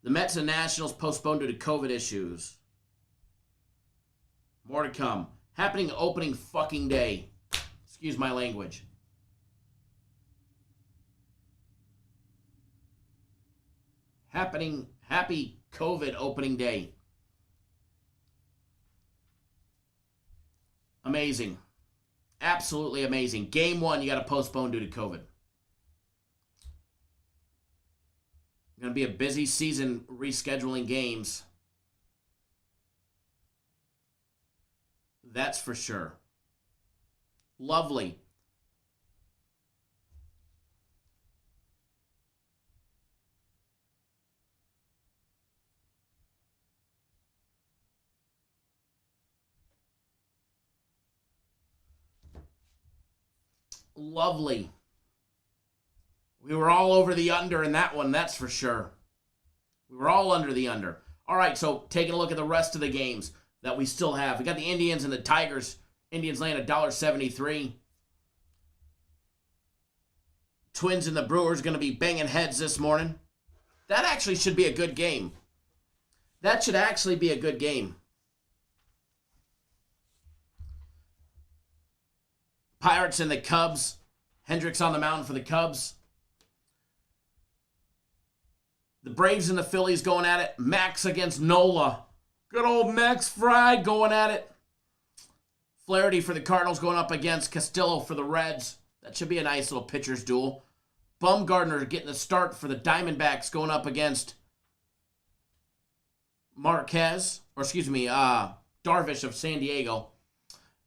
The Mets and Nationals postponed due to COVID issues. More to come. Happening opening fucking day. Excuse my language. Happy COVID opening day. Amazing. Absolutely amazing. Game 1, you got to postpone due to COVID. Going to be a busy season rescheduling games. That's for sure. Lovely. Lovely. We were all over the under in that one, that's for sure. We were all under the under. All right, so taking a look at the rest of the games that we still have. We got the Indians and the Tigers. Indians laying $1.73. Twins and the Brewers going to be banging heads this morning. That actually should be a good game. That should actually be a good game. Pirates and the Cubs. Hendricks on the mound for the Cubs. The Braves and the Phillies going at it. Max against Nola. Good old Max Fried going at it. Flaherty for the Cardinals going up against Castillo for the Reds. That should be a nice little pitcher's duel. Bumgarner getting the start for the Diamondbacks going up against Darvish of San Diego.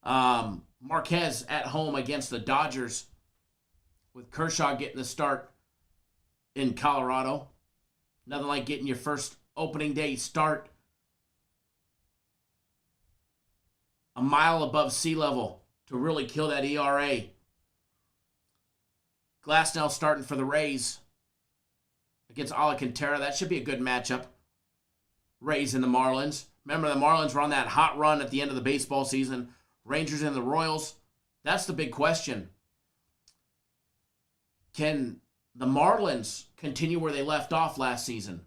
Marquez at home against the Dodgers with Kershaw getting the start in Colorado. Nothing like getting your first opening day start a mile above sea level to really kill that ERA. Glasnow starting for the Rays against Alcantara. That should be a good matchup. Rays and the Marlins. Remember, the Marlins were on that hot run at the end of the baseball season. Rangers and the Royals. That's the big question. Can the Marlins continue where they left off last season?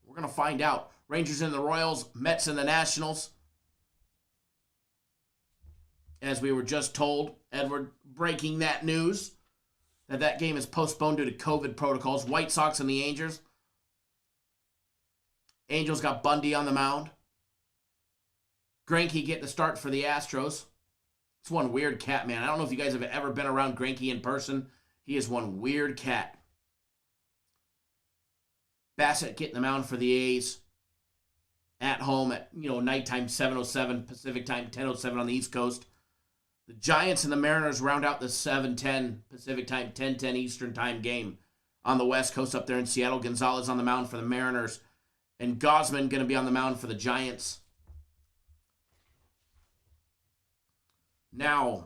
We're going to find out. Rangers and the Royals, Mets and the Nationals. As we were just told, Edward breaking that news, that game is postponed due to COVID protocols. White Sox and the Angels. Angels got Bundy on the mound. Greinke getting the start for the Astros. It's one weird cat, man. I don't know if you guys have ever been around Greinke in person. He is one weird cat. Bassett getting the mound for the A's. At home at, nighttime 7:07 Pacific time, 10:07 on the East Coast. The Giants and the Mariners round out the 7:10 Pacific time, 10:10 Eastern time game on the West Coast up there in Seattle. Gonzalez on the mound for the Mariners. And Gosman going to be on the mound for the Giants. Now,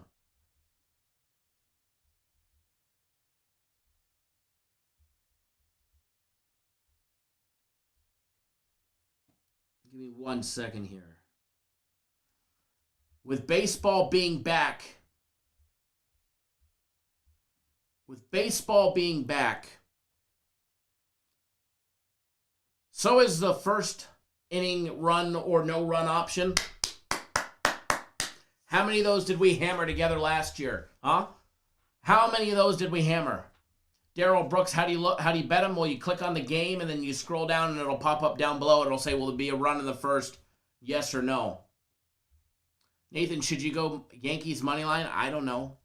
give me 1 second here. With baseball being back, so is the first inning run or no run option. How many of those did we hammer together last year? Huh? How many of those did we hammer? Daryl Brooks, how do you bet them? Well, you click on the game and then you scroll down and it'll pop up down below. It'll say, will there be a run in the first? Yes or no? Nathan, should you go Yankees money line? I don't know.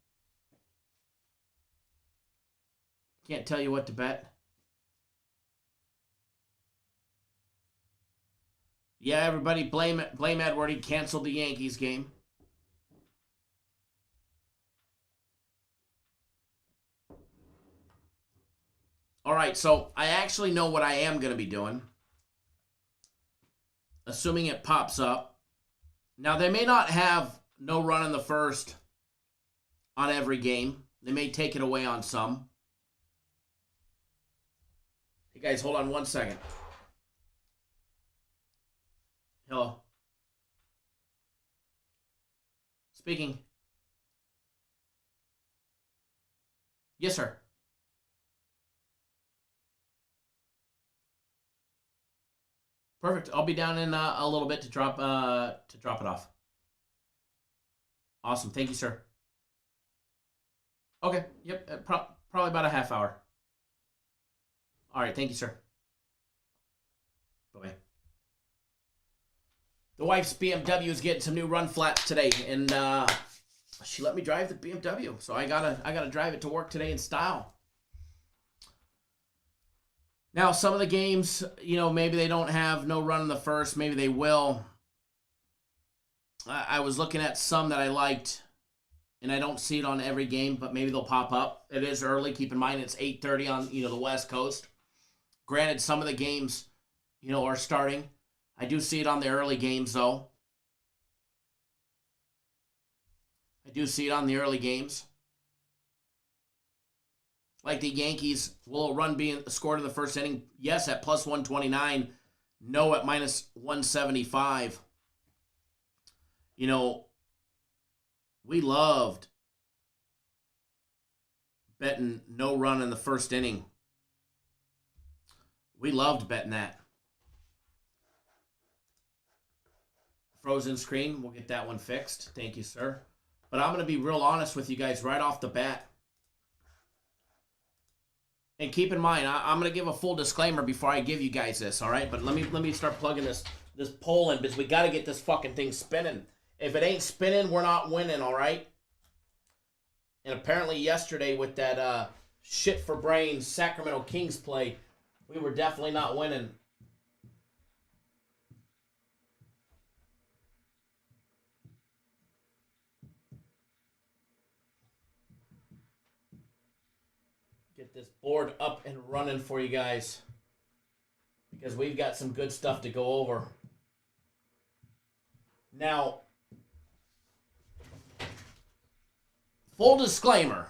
Can't tell you what to bet. Yeah, everybody blame Edward. He canceled the Yankees game. All right, so I actually know what I am going to be doing, assuming it pops up. Now, they may not have no run in the first on every game. They may take it away on some. Hey, guys, hold on 1 second. Hello. Speaking. Yes, sir. Perfect. I'll be down in a little bit to drop it off. Awesome. Thank you, sir. Okay. Yep. Probably about a half hour. All right. Thank you, sir. Bye-bye. The wife's BMW is getting some new run flats today, and she let me drive the BMW, so I gotta drive it to work today in style. Now, some of the games, maybe they don't have no run in the first. Maybe they will. I was looking at some that I liked, and I don't see it on every game, but maybe they'll pop up. It is early. Keep in mind it's 8:30 on, the West Coast. Granted, some of the games, are starting. I do see it on the early games, though. I do see it on the early games. Like the Yankees, will a run be scored in the first inning? Yes, at plus 129. No, at minus 175. We loved betting no run in the first inning. We loved betting that. Frozen screen, we'll get that one fixed. Thank you, sir. But I'm going to be real honest with you guys right off the bat. And keep in mind, I'm gonna give a full disclaimer before I give you guys this, all right? But let me start plugging this poll in because we got to get this fucking thing spinning. If it ain't spinning, we're not winning, all right? And apparently yesterday with that shit for brains Sacramento Kings play, we were definitely not winning. Get this board up and running for you guys because we've got some good stuff to go over. Now, full disclaimer.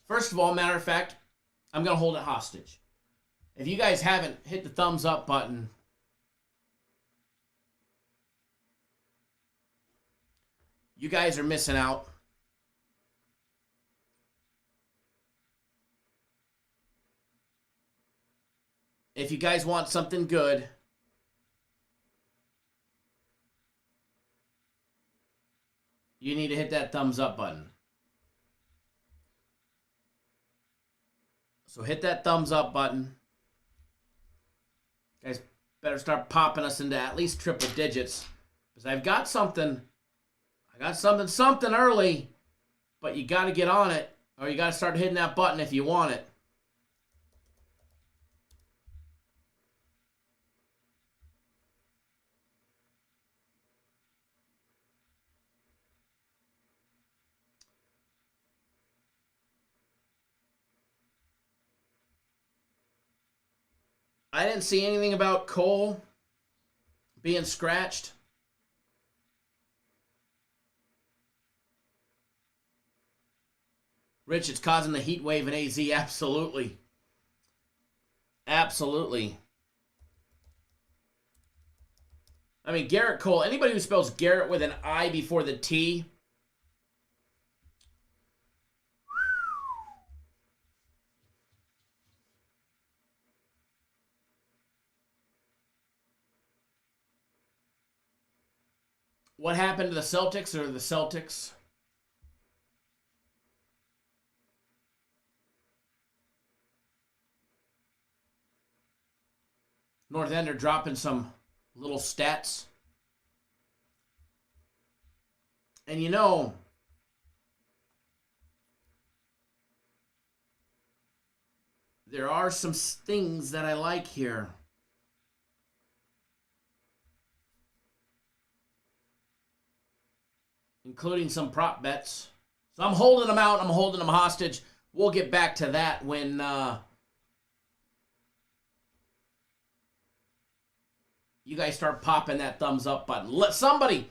First of all, matter of fact, I'm going to hold it hostage. If you guys haven't hit the thumbs up button, you guys are missing out. If you guys want something good, you need to hit that thumbs up button. So hit that thumbs up button. Guys better start popping us into at least triple digits. Because I've got something. I got something early. But you got to get on it. Or you got to start hitting that button if you want it. I didn't see anything about Cole being scratched. Rich, it's causing the heat wave in AZ. Absolutely. Absolutely. I mean, Garrett Cole, anybody who spells Garrett with an I before the T, what happened to the Celtics or the Celtics? North Ender dropping some little stats. And you know, there are some things that I like here. Including some prop bets. So I'm holding them out. I'm holding them hostage. We'll get back to that when you guys start popping that thumbs up button. Let somebody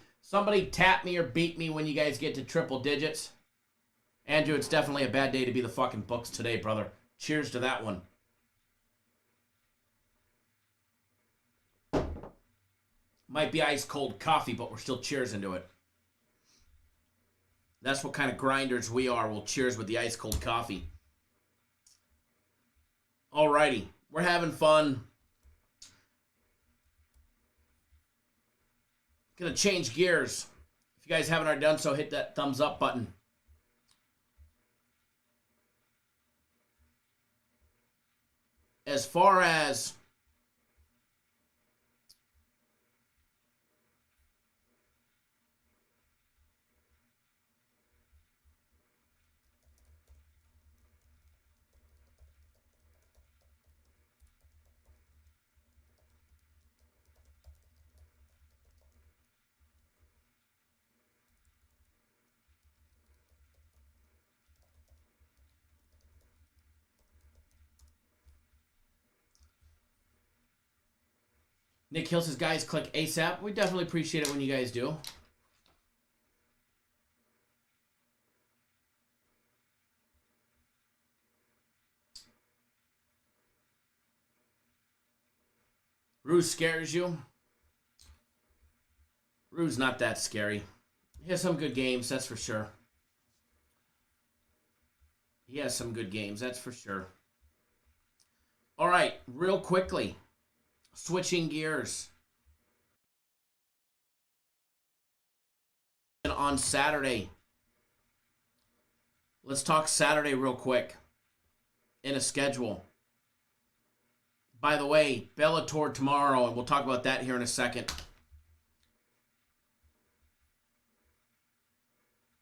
tap me or beat me when you guys get to triple digits. Andrew, it's definitely a bad day to be the fucking books today, brother. Cheers to that one. Might be ice cold coffee, but we're still cheers into it. That's what kind of grinders we are. We'll cheers with the ice cold coffee. Alrighty. We're having fun. Gonna change gears. If you guys haven't already done so, hit that thumbs up button. As far as Nick Hill says, guys, click ASAP. We definitely appreciate it when you guys do. Ruse scares you? Rue's not that scary. He has some good games, that's for sure. He has some good games, that's for sure. All right, real quickly. Switching gears. On Saturday. Let's talk Saturday real quick. in a schedule. By the way, Bellator tomorrow, and we'll talk about that here in a second.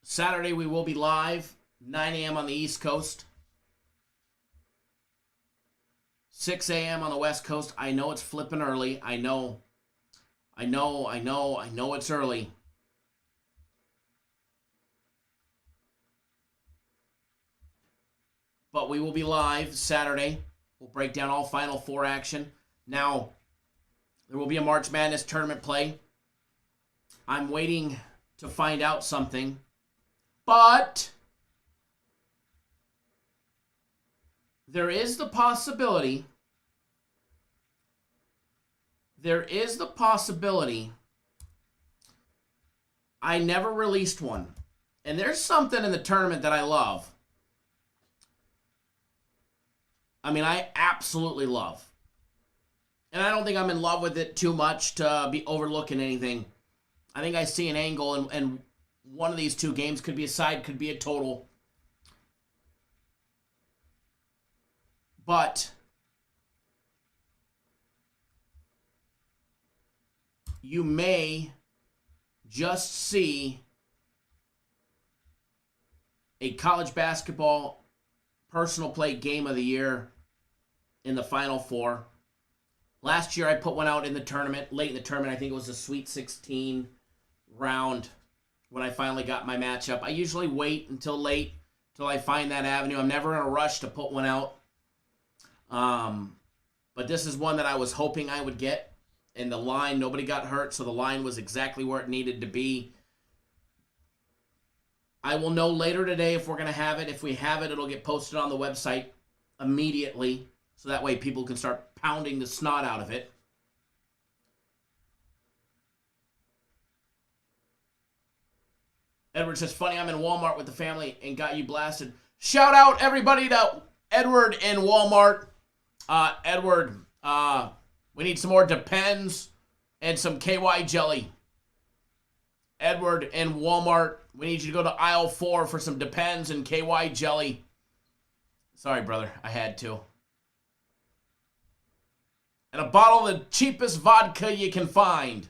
Saturday, we will be live, 9 a.m. on the East Coast. 6 a.m. on the West Coast. I know it's flipping early. I know it's early. But we will be live Saturday. We'll break down all Final Four action. Now, there will be a March Madness tournament play. I'm waiting to find out something. But there is the possibility. I never released one. And there's something in the tournament that I love. I mean, I absolutely love. And I don't think I'm in love with it too much to be overlooking anything. I think I see an angle, and one of these two games could be a side, could be a total. But you may just see a college basketball personal play game of the year in the Final Four. Last year I put one out in the tournament, late in the tournament. I think it was the Sweet 16 round when I finally got my matchup. I usually wait until late, till I find that avenue. I'm never in a rush to put one out. But this is one that I was hoping I would get. And the line, nobody got hurt, so the line was exactly where it needed to be. I will know later today if we're going to have it. If we have it, it'll get posted on the website immediately, so that way people can start pounding the snot out of it. Edward says, funny, I'm in Walmart with the family and got you blasted. Shout out everybody to Edward in Walmart. Edward, we need some more Depends and some KY jelly. Edward in Walmart, we need you to go to aisle 4 for some Depends and KY jelly. Sorry, brother, I had to. And a bottle of the cheapest vodka you can find.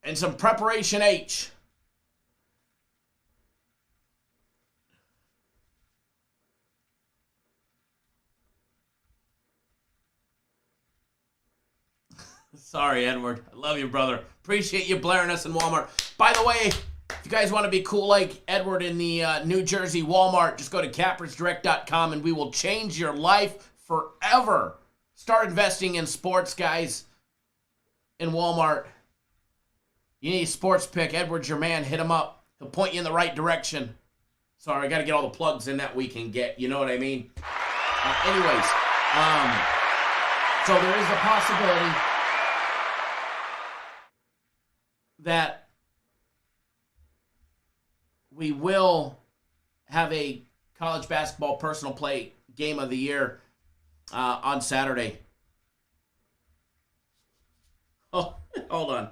And some Preparation H. Sorry, Edward. I love you, brother. Appreciate you blaring us in Walmart. By the way, if you guys want to be cool like Edward in the New Jersey Walmart, just go to cappersdirect.com and we will change your life forever. Start investing in sports, guys, in Walmart. You need a sports pick. Edward's your man. Hit him up. He'll point you in the right direction. Sorry, I got to get all the plugs in that we can get. You know what I mean? Anyways, so there is a possibility that we will have a college basketball personal play game of the year on Saturday. Oh, hold on.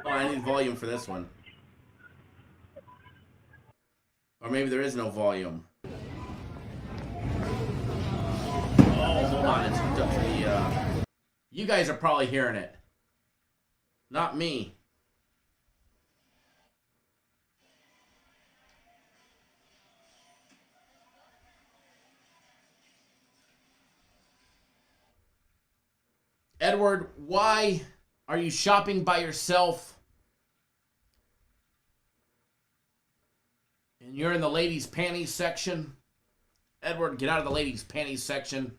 Oh, I need volume for this one. Or maybe there is no volume. Oh, hold on. It's hooked up to the... You guys are probably hearing it. Not me. Edward, why are you shopping by yourself? And you're in the ladies' panties section? Edward, get out of the ladies' panties section.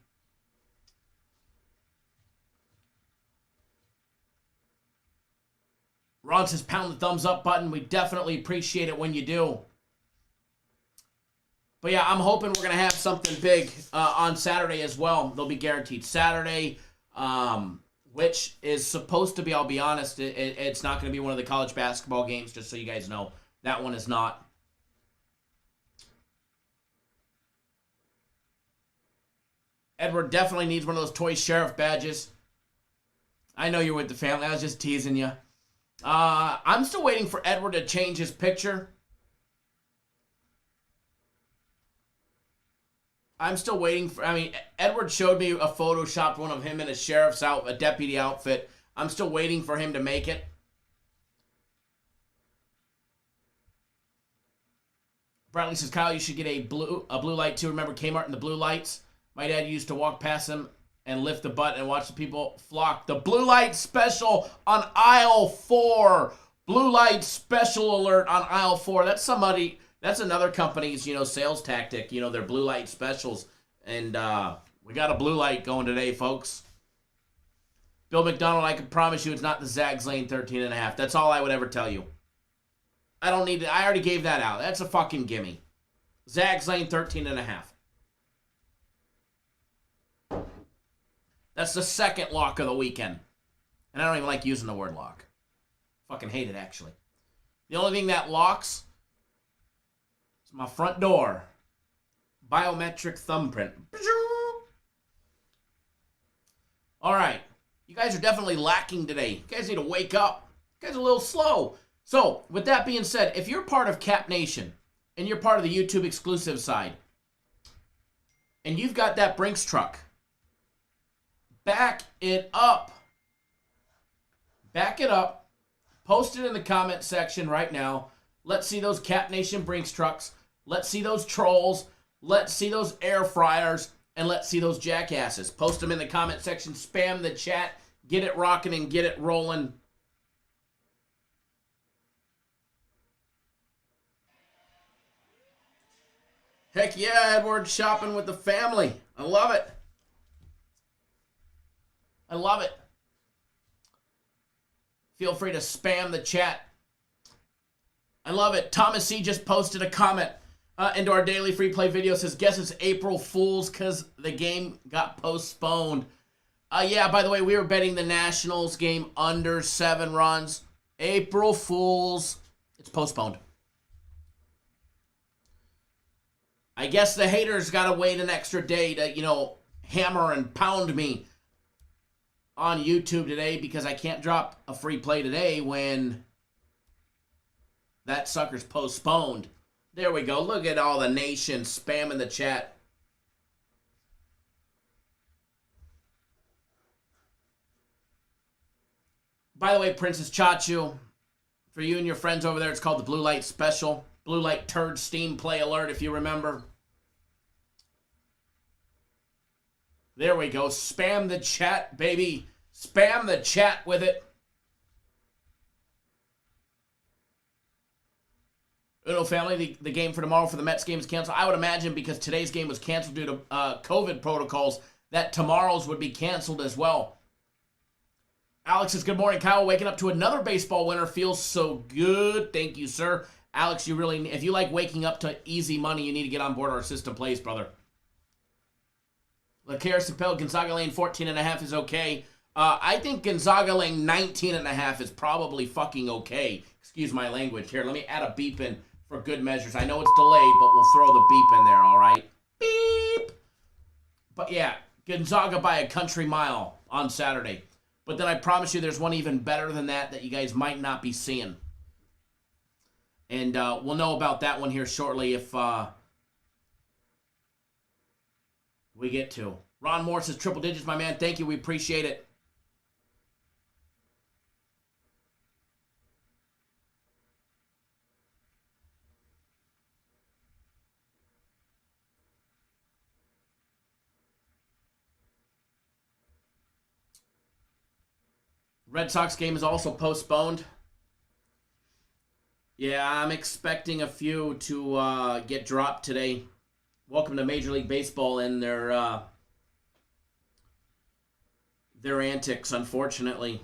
Ron says, pound the thumbs up button. We definitely appreciate it when you do. But yeah, I'm hoping we're going to have something big on Saturday as well. They'll be guaranteed Saturday, which is supposed to be, I'll be honest, it's not going to be one of the college basketball games, just so you guys know. That one is not. Edward definitely needs one of those toy sheriff badges. I know you're with the family. I was just teasing you. I'm still waiting for Edward to change his picture. I'm still waiting for, Edward showed me a photoshopped one of him in a deputy outfit. I'm still waiting for him to make it. Bradley says, Kyle, you should get a blue light too. Remember Kmart and the blue lights? My dad used to walk past them and lift the button and watch the people flock. The blue light special on aisle 4. Blue light special alert on aisle 4. That's another company's, sales tactic, their blue light specials. And we got a blue light going today, folks. Bill McDonald, I can promise you it's not the Zags Lane 13.5. That's all I would ever tell you. I don't need to, I already gave that out. That's a fucking gimme. Zags Lane 13.5. That's the second lock of the weekend. And I don't even like using the word lock. Fucking hate it, actually. The only thing that locks is my front door. Biometric thumbprint. All right. You guys are definitely lacking today. You guys need to wake up. You guys are a little slow. So, with that being said, if you're part of Cap Nation and you're part of the YouTube exclusive side and you've got that Brinks truck, back it up. Back it up. Post it in the comment section right now. Let's see those Cap Nation Brinks trucks. Let's see those trolls. Let's see those air fryers. And let's see those jackasses. Post them in the comment section. Spam the chat. Get it rocking and get it rolling. Heck yeah, Edward, shopping with the family. I love it. I love it. Feel free to spam the chat. I love it. Thomas C. just posted a comment into our daily free play video. Says, guess it's April Fool's because the game got postponed. Yeah, by the way, we were betting the Nationals game under 7 runs. April Fool's. It's postponed. I guess the haters got to wait an extra day to, hammer and pound me on YouTube today because I can't drop a free play today when that sucker's postponed. There we go. Look at all the nation spamming the chat. By the way, Princess Chachu, for you and your friends over there, it's called the Blue Light Special. Blue Light Turd Steam Play Alert, if you remember. There we go. Spam the chat, baby. Spam the chat with it. Uno family, the game for tomorrow for the Mets game is canceled. I would imagine because today's game was canceled due to COVID protocols that tomorrow's would be canceled as well. Alex says, good morning, Kyle. Waking up to another baseball winner feels so good. Thank you, sir. Alex, if you like waking up to easy money, you need to get on board our system plays, brother. Lacaris Appel, Gonzaga Lane 14.5 is okay. I think Gonzaga Lane 19.5 is probably fucking okay. Excuse my language. Here, let me add a beep in for good measures. I know it's delayed, but we'll throw the beep in there, all right? Beep! But yeah, Gonzaga by a country mile on Saturday. But then I promise you there's one even better than that you guys might not be seeing. And we'll know about that one here shortly if we get to. Ron Moore says, triple digits, my man. Thank you. We appreciate it. Red Sox game is also postponed. Yeah, I'm expecting a few to get dropped today. Welcome to Major League Baseball and their antics, unfortunately.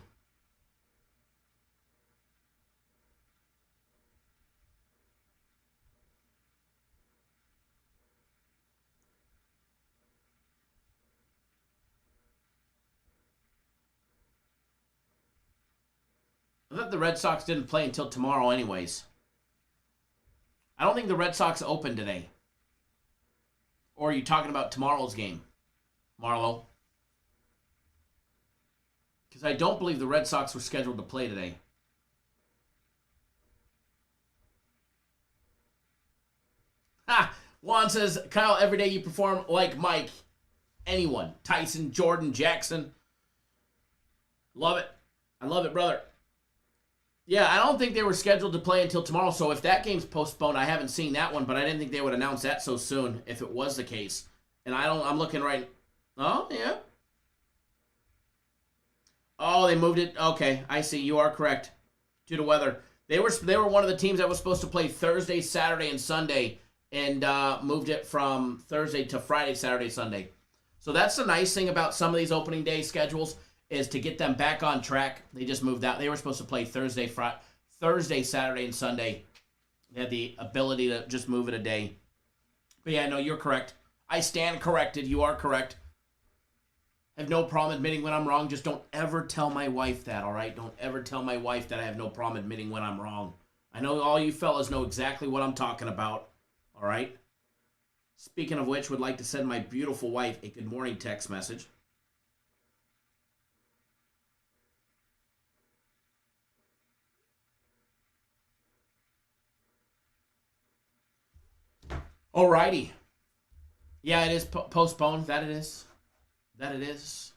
I thought the Red Sox didn't play until tomorrow anyways. I don't think the Red Sox open today. Or are you talking about tomorrow's game, Marlo? Because I don't believe the Red Sox were scheduled to play today. Juan says, Kyle, every day you perform like Mike. Anyone. Tyson, Jordan, Jackson. Love it. I love it, brother. Yeah, I don't think they were scheduled to play until tomorrow, so if that game's postponed, I haven't seen that one, but I didn't think they would announce that so soon if it was the case. And I'm looking right. Oh, yeah. Oh, they moved it. Okay, I see. You are correct. Due to weather. They were one of the teams that was supposed to play Thursday, Saturday, and Sunday, and moved it from Thursday to Friday, Saturday, Sunday. So that's the nice thing about some of these opening day schedules is to get them back on track. They just moved out. They were supposed to play Thursday, Saturday, and Sunday. They had the ability to just move it a day. But yeah, no, you're correct. I stand corrected. You are correct. I have no problem admitting when I'm wrong. Just don't ever tell my wife that, all right? Don't ever tell my wife that I have no problem admitting when I'm wrong. I know all you fellas know exactly what I'm talking about, all right? Speaking of which, would like to send my beautiful wife a good morning text message. Alrighty. Yeah, it is postponed. That it is. That it is.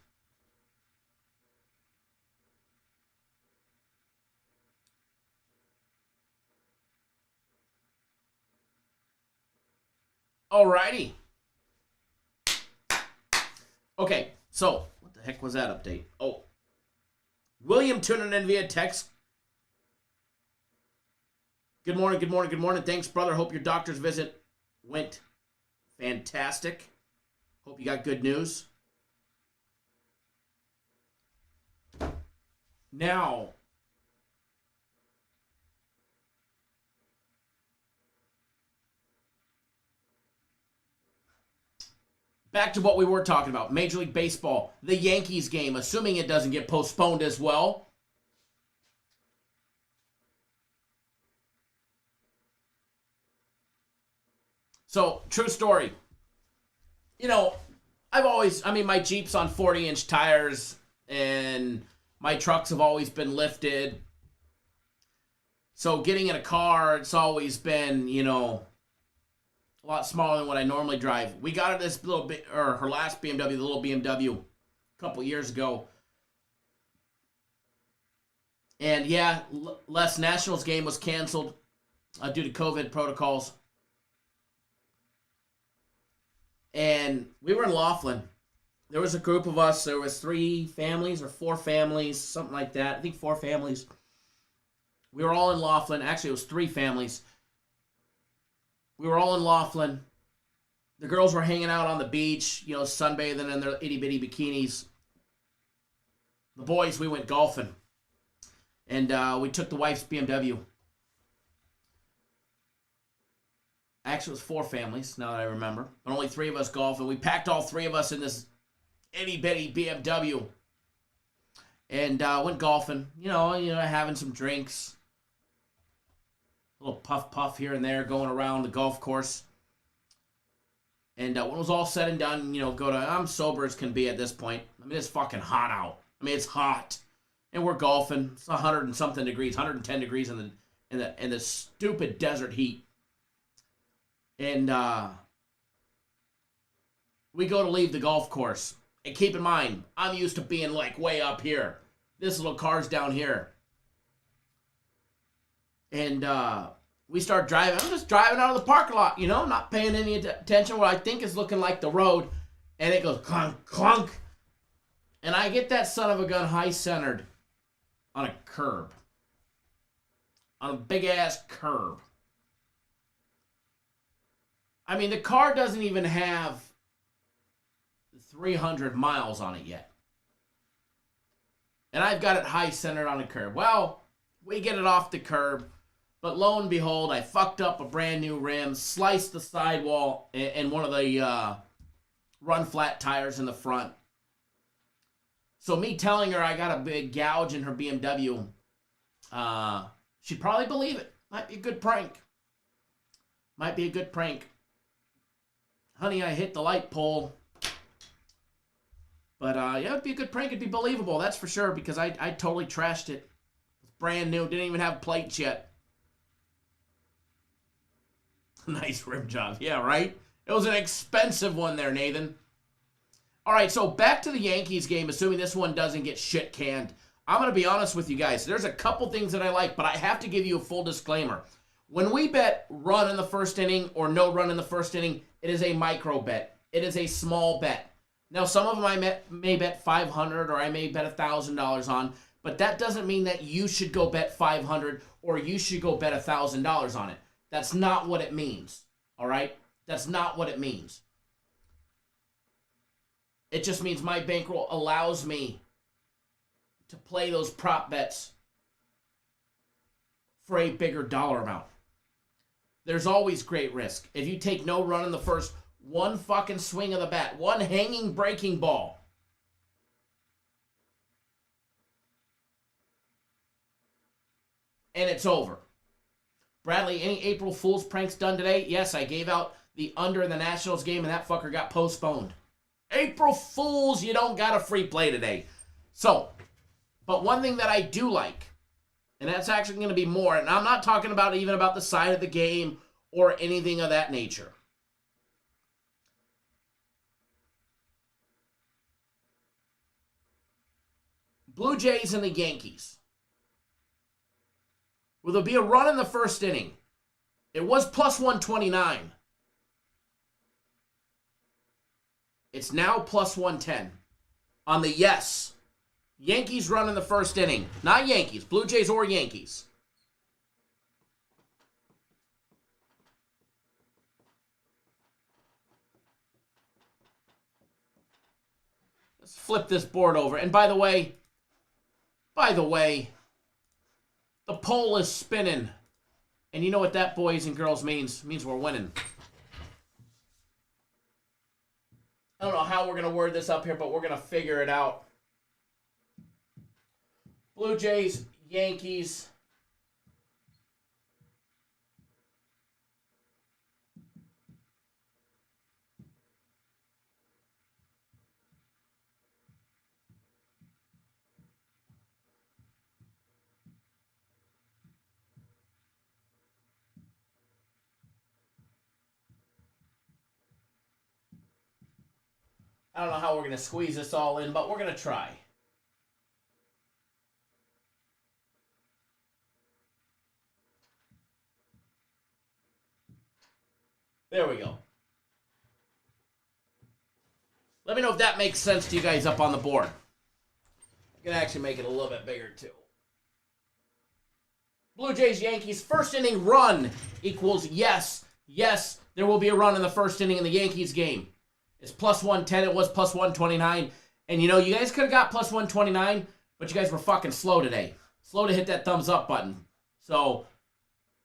Alrighty. Okay, so what the heck was that update? Oh, William tuning in via text. Good morning, good morning, good morning. Thanks, brother. Hope your doctor's visit went fantastic. Hope you got good news. Now, back to what we were talking about. Major League Baseball, the Yankees game, assuming it doesn't get postponed as well. So, true story. You know, my Jeep's on 40-inch tires, and my trucks have always been lifted. So getting in a car, it's always been, a lot smaller than what I normally drive. We got her this little bit, or her last BMW, the little BMW, a couple years ago. And yeah, Les Nationals game was canceled due to COVID protocols. And we were in Laughlin. There was a group of us. There was 3 families or 4 families, something like that. I think 4 families. We were all in Laughlin. Actually, it was 3 families. We were all in Laughlin. The girls were hanging out on the beach, sunbathing in their itty-bitty bikinis. The boys, we went golfing. And we took the wife's BMW. Actually, it was 4 families, now that I remember. But only 3 of us golfing. We packed all 3 of us in this itty-bitty BMW. And went golfing. Having some drinks. A little puff here and there going around the golf course. And when it was all said and done, I'm sober as can be at this point. I mean, it's fucking hot out. I mean, it's hot. And we're golfing. It's 100 and something degrees, 110 degrees in the stupid desert heat. And we go to leave the golf course. And keep in mind, I'm used to being like way up here. This little car's down here. And we start driving. I'm just driving out of the parking lot, not paying any attention. What I think is looking like the road. And it goes clunk, clunk. And I get that son of a gun high-centered on a curb. On a big-ass curb. I mean, the car doesn't even have 300 miles on it yet. And I've got it high-centered on a curb. Well, we get it off the curb. But lo and behold, I fucked up a brand new rim, sliced the sidewall and one of the run-flat tires in the front. So me telling her I got a big gouge in her BMW, she'd probably believe it. Might be a good prank. Might be a good prank. Honey, I hit the light pole. But, yeah, it'd be a good prank. It'd be believable, that's for sure, because I totally trashed it. It's brand new. Didn't even have plates yet. Nice rim job. Yeah, right? It was an expensive one there, Nathan. All right, so back to the Yankees game, assuming this one doesn't get shit canned. I'm going to be honest with you guys. There's a couple things that I like, but I have to give you a full disclaimer. When we bet run in the first inning or no run in the first inning, it is a micro bet. It is a small bet. Now, some of them I may bet $500 or I may bet $1,000 on, but that doesn't mean that you should go bet $500 or you should go bet $1,000 on it. That's not what it means, all right? That's not what it means. It just means my bankroll allows me to play those prop bets for a bigger dollar amount. There's always great risk. If you take no run in the first, one fucking swing of the bat, one hanging breaking ball, and it's over. Bradley, any April Fool's pranks done today? Yes, I gave out the under in the Nationals game, and that fucker got postponed. April Fools, you don't got a free play today. So, but one thing that I do like, and that's actually going to be more, and I'm not talking about even about the side of the game or anything of that nature. Blue Jays and the Yankees. Will there be a run in the first inning? It was plus 129. It's now plus 110 on the yes. Yankees run in the first inning. Not Yankees. Blue Jays or Yankees. Let's flip this board over. And by the way, the poll is spinning. And you know what that, boys and girls, means? It means we're winning. I don't know how we're going to word this up here, but we're going to figure it out. Blue Jays, Yankees. I don't know how we're going to squeeze this all in, but we're going to try. There we go. Let me know if that makes sense to you guys up on the board. I can actually make it a little bit bigger too. Blue Jays, Yankees, first inning run equals yes. Yes, there will be a run in the first inning in the Yankees game. It's plus 110. It was plus 129. And you know, you guys could have got plus 129, but you guys were fucking slow today. Slow to hit that thumbs up button. So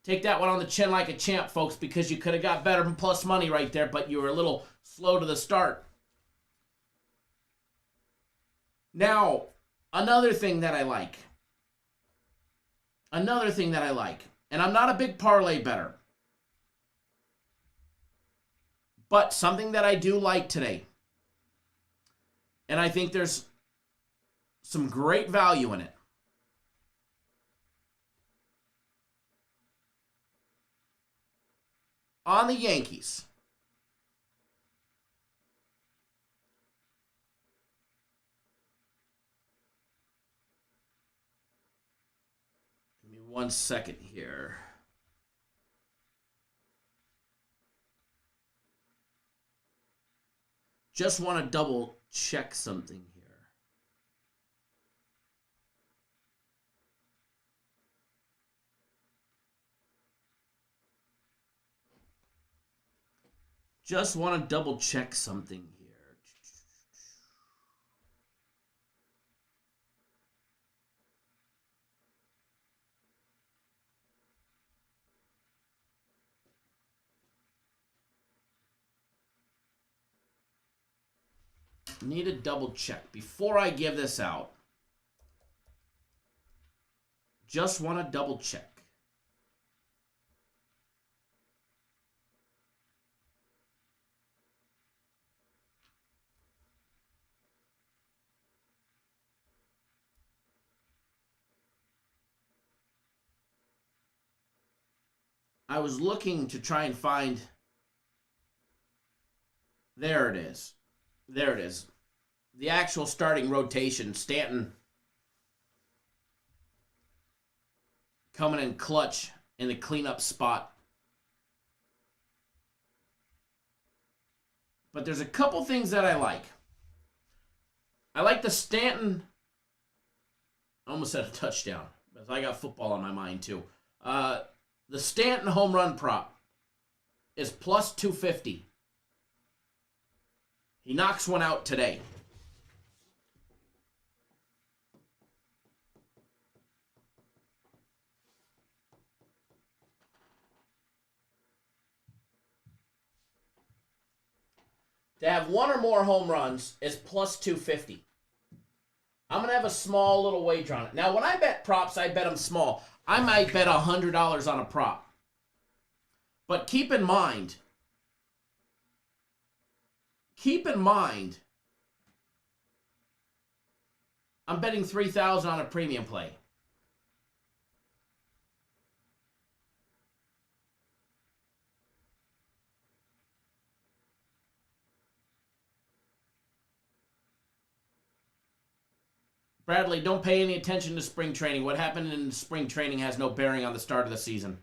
take that one on the chin like a champ, folks, because you could have got better than plus money right there, but you were a little slow to the start. Now, another thing that I like. And I'm not a big parlay bettor. But something that I do like today, and I think there's some great value in it. On the Yankees. Give me 1 second here. Just want to double check something here. Just want to double check something here. Need to double check before I give this out. Just want to double check. I was looking to try and find. There it is. There it is. The actual starting rotation. Stanton coming in clutch in the cleanup spot. But there's a couple things that I like. I like the Stanton. I almost said a touchdown, but I got football on my mind too. The Stanton home run prop is plus 250. He knocks one out today. To have one or more home runs is plus 250. I'm going to have a small little wager on it. Now, when I bet props, I bet them small. I might bet $100 on a prop. But keep in mind, I'm betting $3,000 on a premium play. Bradley, don't pay any attention to spring training. What happened in spring training has no bearing on the start of the season.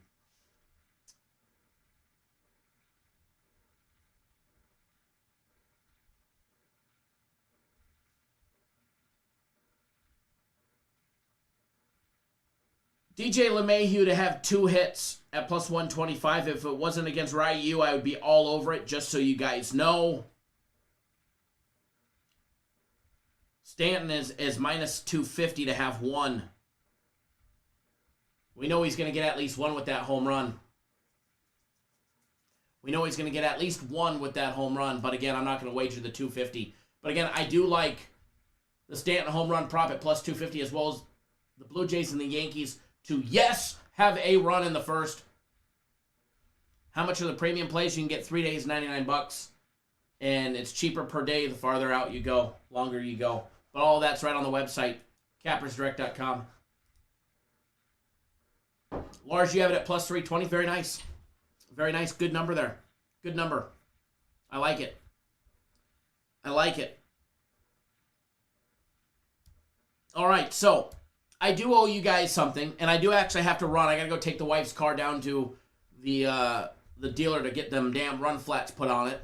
DJ LeMahieu to have 2 hits at plus 125. If it wasn't against Ryu, I would be all over it, just so you guys know. Stanton is minus 250 to have 1. We know he's going to get at least 1 with that home run. We know he's going to get at least 1 with that home run. But again, I'm not going to wager the 250. But again, I do like the Stanton home run prop at plus 250, as well as the Blue Jays and the Yankees to, yes, have a run in the first. How much are the premium plays? You can get 3 days, $99. And it's cheaper per day the farther out you go, longer you go. But all that's right on the website, cappersdirect.com. Lars, you have it at plus 320. Very nice. Very nice. Good number there. Good number. I like it. I like it. All right, so I do owe you guys something, and I do actually have to run. I got to go take the wife's car down to the dealer to get them damn run flats put on it.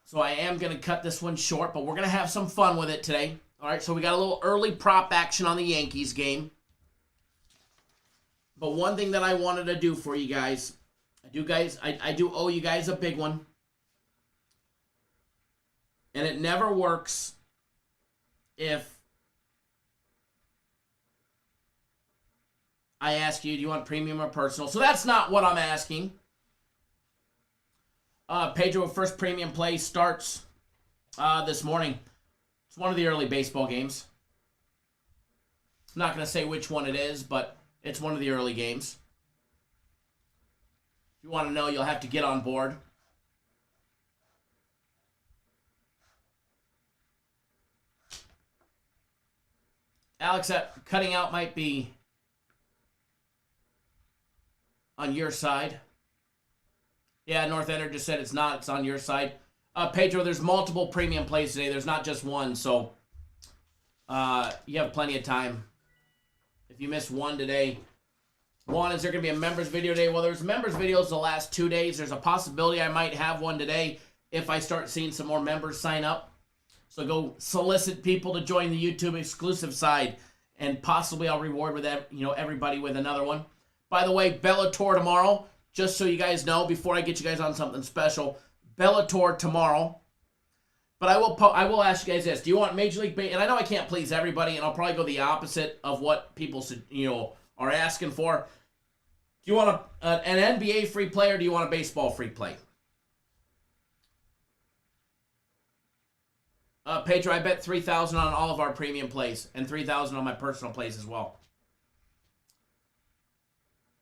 So I am going to cut this one short, but we're going to have some fun with it today. All right, so we got a little early prop action on the Yankees game. But one thing that I wanted to do for you guys, I do owe you guys a big one. And it never works if I ask you, do you want premium or personal? So that's not what I'm asking. Pedro, first premium play starts this morning. It's one of the early baseball games. I'm not going to say which one it is, but it's one of the early games. If you want to know, you'll have to get on board. Alex, that cutting out might be on your side. Yeah, North Ender just said it's not. It's on your side. Pedro, there's multiple premium plays today. There's not just one, so you have plenty of time. If you miss one today, is there going to be a members video today? Well, there's members videos the last 2 days. There's a possibility I might have one today if I start seeing some more members sign up. So go solicit people to join the YouTube exclusive side, and possibly I'll reward with everybody with another one. By the way, Bellator tomorrow. Just so you guys know, before I get you guys on something special, Bellator tomorrow. But I will ask you guys this: do you want Major League Baseball? And I know I can't please everybody, and I'll probably go the opposite of what people are asking for. Do you want an NBA free play, or do you want a baseball free play? Pedro, I bet $3,000 on all of our premium plays, and $3,000 on my personal plays as well.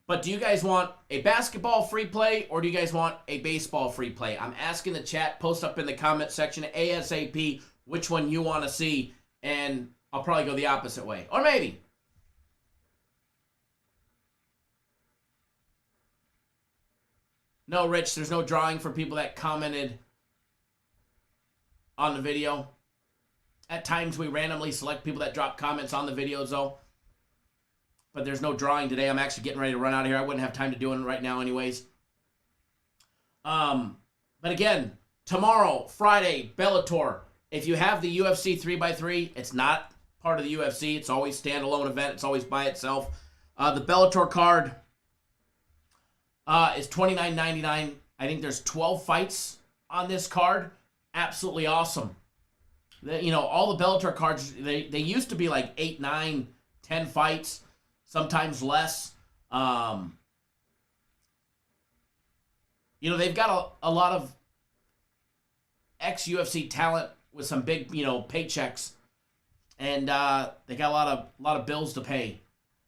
But do you guys want a basketball free play, or do you guys want a baseball free play? I'm asking the chat. Post up in the comment section ASAP which one you want to see, and I'll probably go the opposite way. Or maybe. No, Rich, there's no drawing for people that commented on the video. At times, we randomly select people that drop comments on the videos, though. But there's no drawing today. I'm actually getting ready to run out of here. I wouldn't have time to do it right now anyways. But again, tomorrow, Friday, Bellator. If you have the UFC 3x3, it's not part of the UFC. It's always standalone event. It's always by itself. The Bellator card is $29.99. I think there's 12 fights on this card. Absolutely awesome. All the Bellator cards, they used to be like 8, 9, 10 fights, sometimes less. They've got a lot of ex-UFC talent with some big, paychecks, and they got a lot of bills to pay.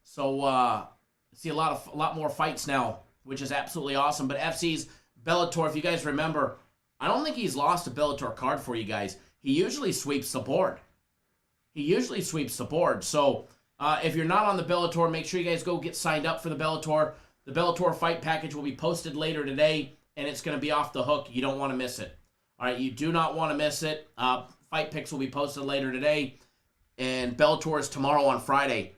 So see a lot more fights now, which is absolutely awesome. But FC's Bellator, if you guys remember, I don't think he's lost a Bellator card for you guys. He usually sweeps the board. So if you're not on the Bellator, make sure you guys go get signed up for the Bellator. The Bellator fight package will be posted later today, and it's going to be off the hook. You don't want to miss it. All right, you do not want to miss it. Fight picks will be posted later today, and Bellator is tomorrow on Friday.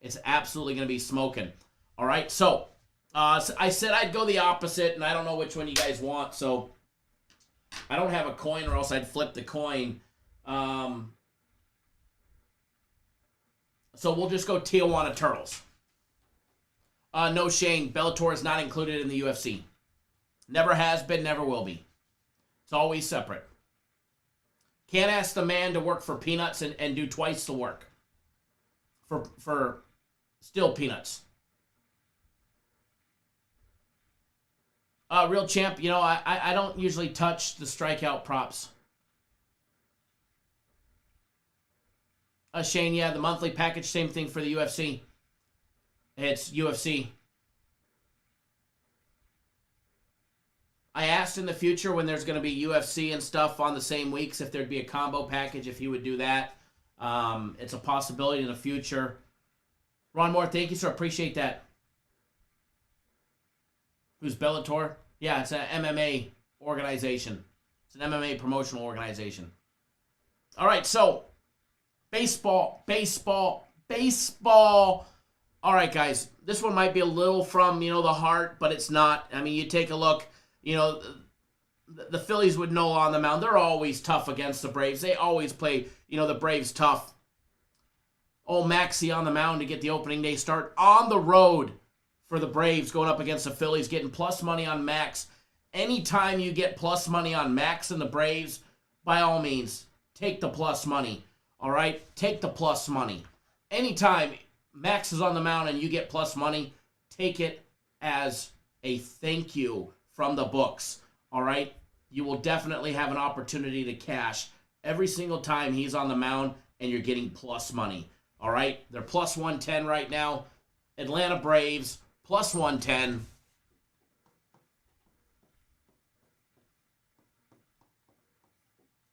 It's absolutely going to be smoking. All right, so I said I'd go the opposite, and I don't know which one you guys want, so I don't have a coin, or else I'd flip the coin. So we'll just go Tijuana Turtles. No, Shane, Bellator is not included in the UFC. Never has been, never will be. It's always separate. Can't ask the man to work for peanuts and do twice the work for still peanuts. Real champ, I don't usually touch the strikeout props. Shane, yeah, the monthly package, same thing for the UFC. It's UFC. I asked in the future when there's going to be UFC and stuff on the same weeks if there'd be a combo package, if you would do that. It's a possibility in the future. Ron Moore, thank you, sir. Appreciate that. Who's Bellator? Yeah, it's an MMA organization. It's an MMA promotional organization. All right, so baseball. All right, guys, this one might be a little from, the heart, but it's not. I mean, you take a look, the Phillies with Nola on the mound, they're always tough against the Braves. They always play, the Braves tough. Oh, Maxey on the mound to get the opening day start on the road for the Braves, going up against the Phillies, getting plus money on Max. Anytime you get plus money on Max and the Braves, by all means, take the plus money. All right? Take the plus money. Anytime Max is on the mound and you get plus money, take it as a thank you from the books. All right? You will definitely have an opportunity to cash every single time he's on the mound and you're getting plus money. All right? They're plus 110 right now. Atlanta Braves, plus 110.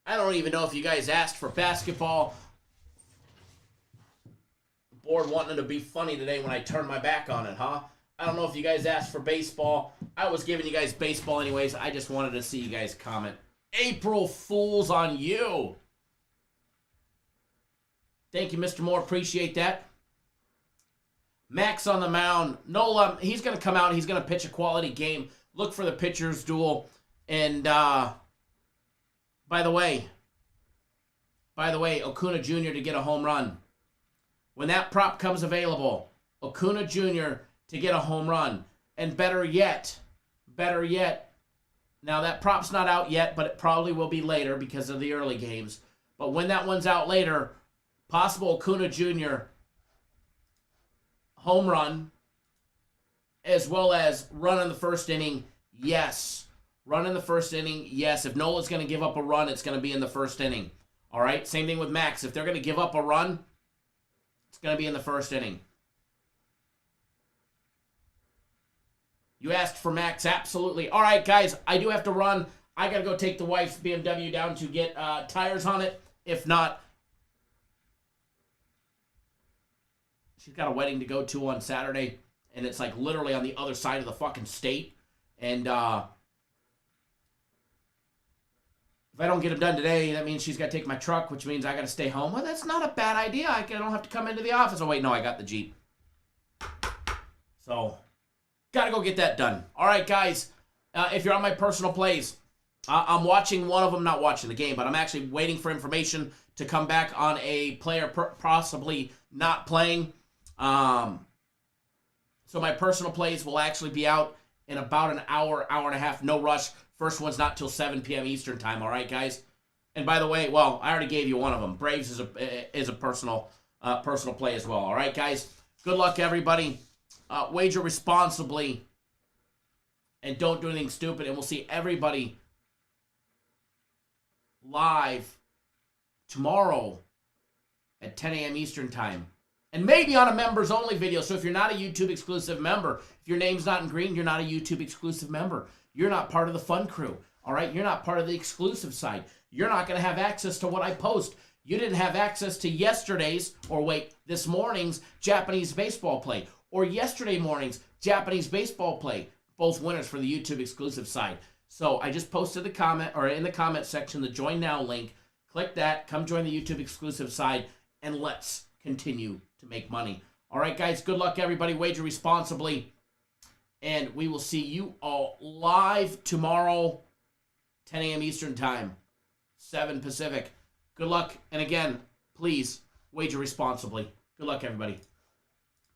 I don't even know if you guys asked for basketball. Board wanting to be funny today when I turned my back on it, huh? I don't know if you guys asked for baseball. I was giving you guys baseball anyways. I just wanted to see you guys comment. April Fools on you. Thank you, Mr. Moore. Appreciate that. Max on the mound. Nola, he's going to come out. He's going to pitch a quality game. Look for the pitcher's duel. And, by the way, Acuna Jr. to get a home run. When that prop comes available, Acuna Jr. to get a home run. And better yet, now that prop's not out yet, but it probably will be later because of the early games. But when that one's out later, possible Acuna Jr. home run, as well as run in the first inning, yes. Run in the first inning, yes. If Nola's going to give up a run, it's going to be in the first inning. All right? Same thing with Max. If they're going to give up a run, it's going to be in the first inning. You asked for Max, absolutely. All right, guys, I do have to run. I got to go take the wife's BMW down to get tires on it. If not, she's got a wedding to go to on Saturday, and it's like literally on the other side of the fucking state. And if I don't get them done today, that means she's got to take my truck, which means I got to stay home. Well, that's not a bad idea. I don't have to come into the office. Oh, wait, no, I got the Jeep. So, got to go get that done. All right, guys, if you're on my personal plays, I'm watching one of them, not watching the game, but I'm actually waiting for information to come back on a player possibly not playing. So my personal plays will actually be out in about an hour, hour and a half. No rush. First one's not till 7 p.m. Eastern time. All right, guys. And by the way, well, I already gave you one of them. Braves is a personal play as well. All right, guys. Good luck, everybody. Wager responsibly, and don't do anything stupid. And we'll see everybody live tomorrow at 10 a.m. Eastern time. And maybe on a members only video. So if you're not a YouTube exclusive member, if your name's not in green, you're not a YouTube exclusive member. You're not part of the fun crew. All right? You're not part of the exclusive side. You're not going to have access to what I post. You didn't have access to this morning's Japanese baseball play, or yesterday morning's Japanese baseball play. Both winners for the YouTube exclusive side. So I just posted in the comment section the Join Now link. Click that, come join the YouTube exclusive side, and let's continue to make money. All right, guys, good luck, everybody. Wager responsibly, and we will see you all live tomorrow, 10 a.m. Eastern time, 7 Pacific. Good luck, and again, please wager responsibly. Good luck, everybody.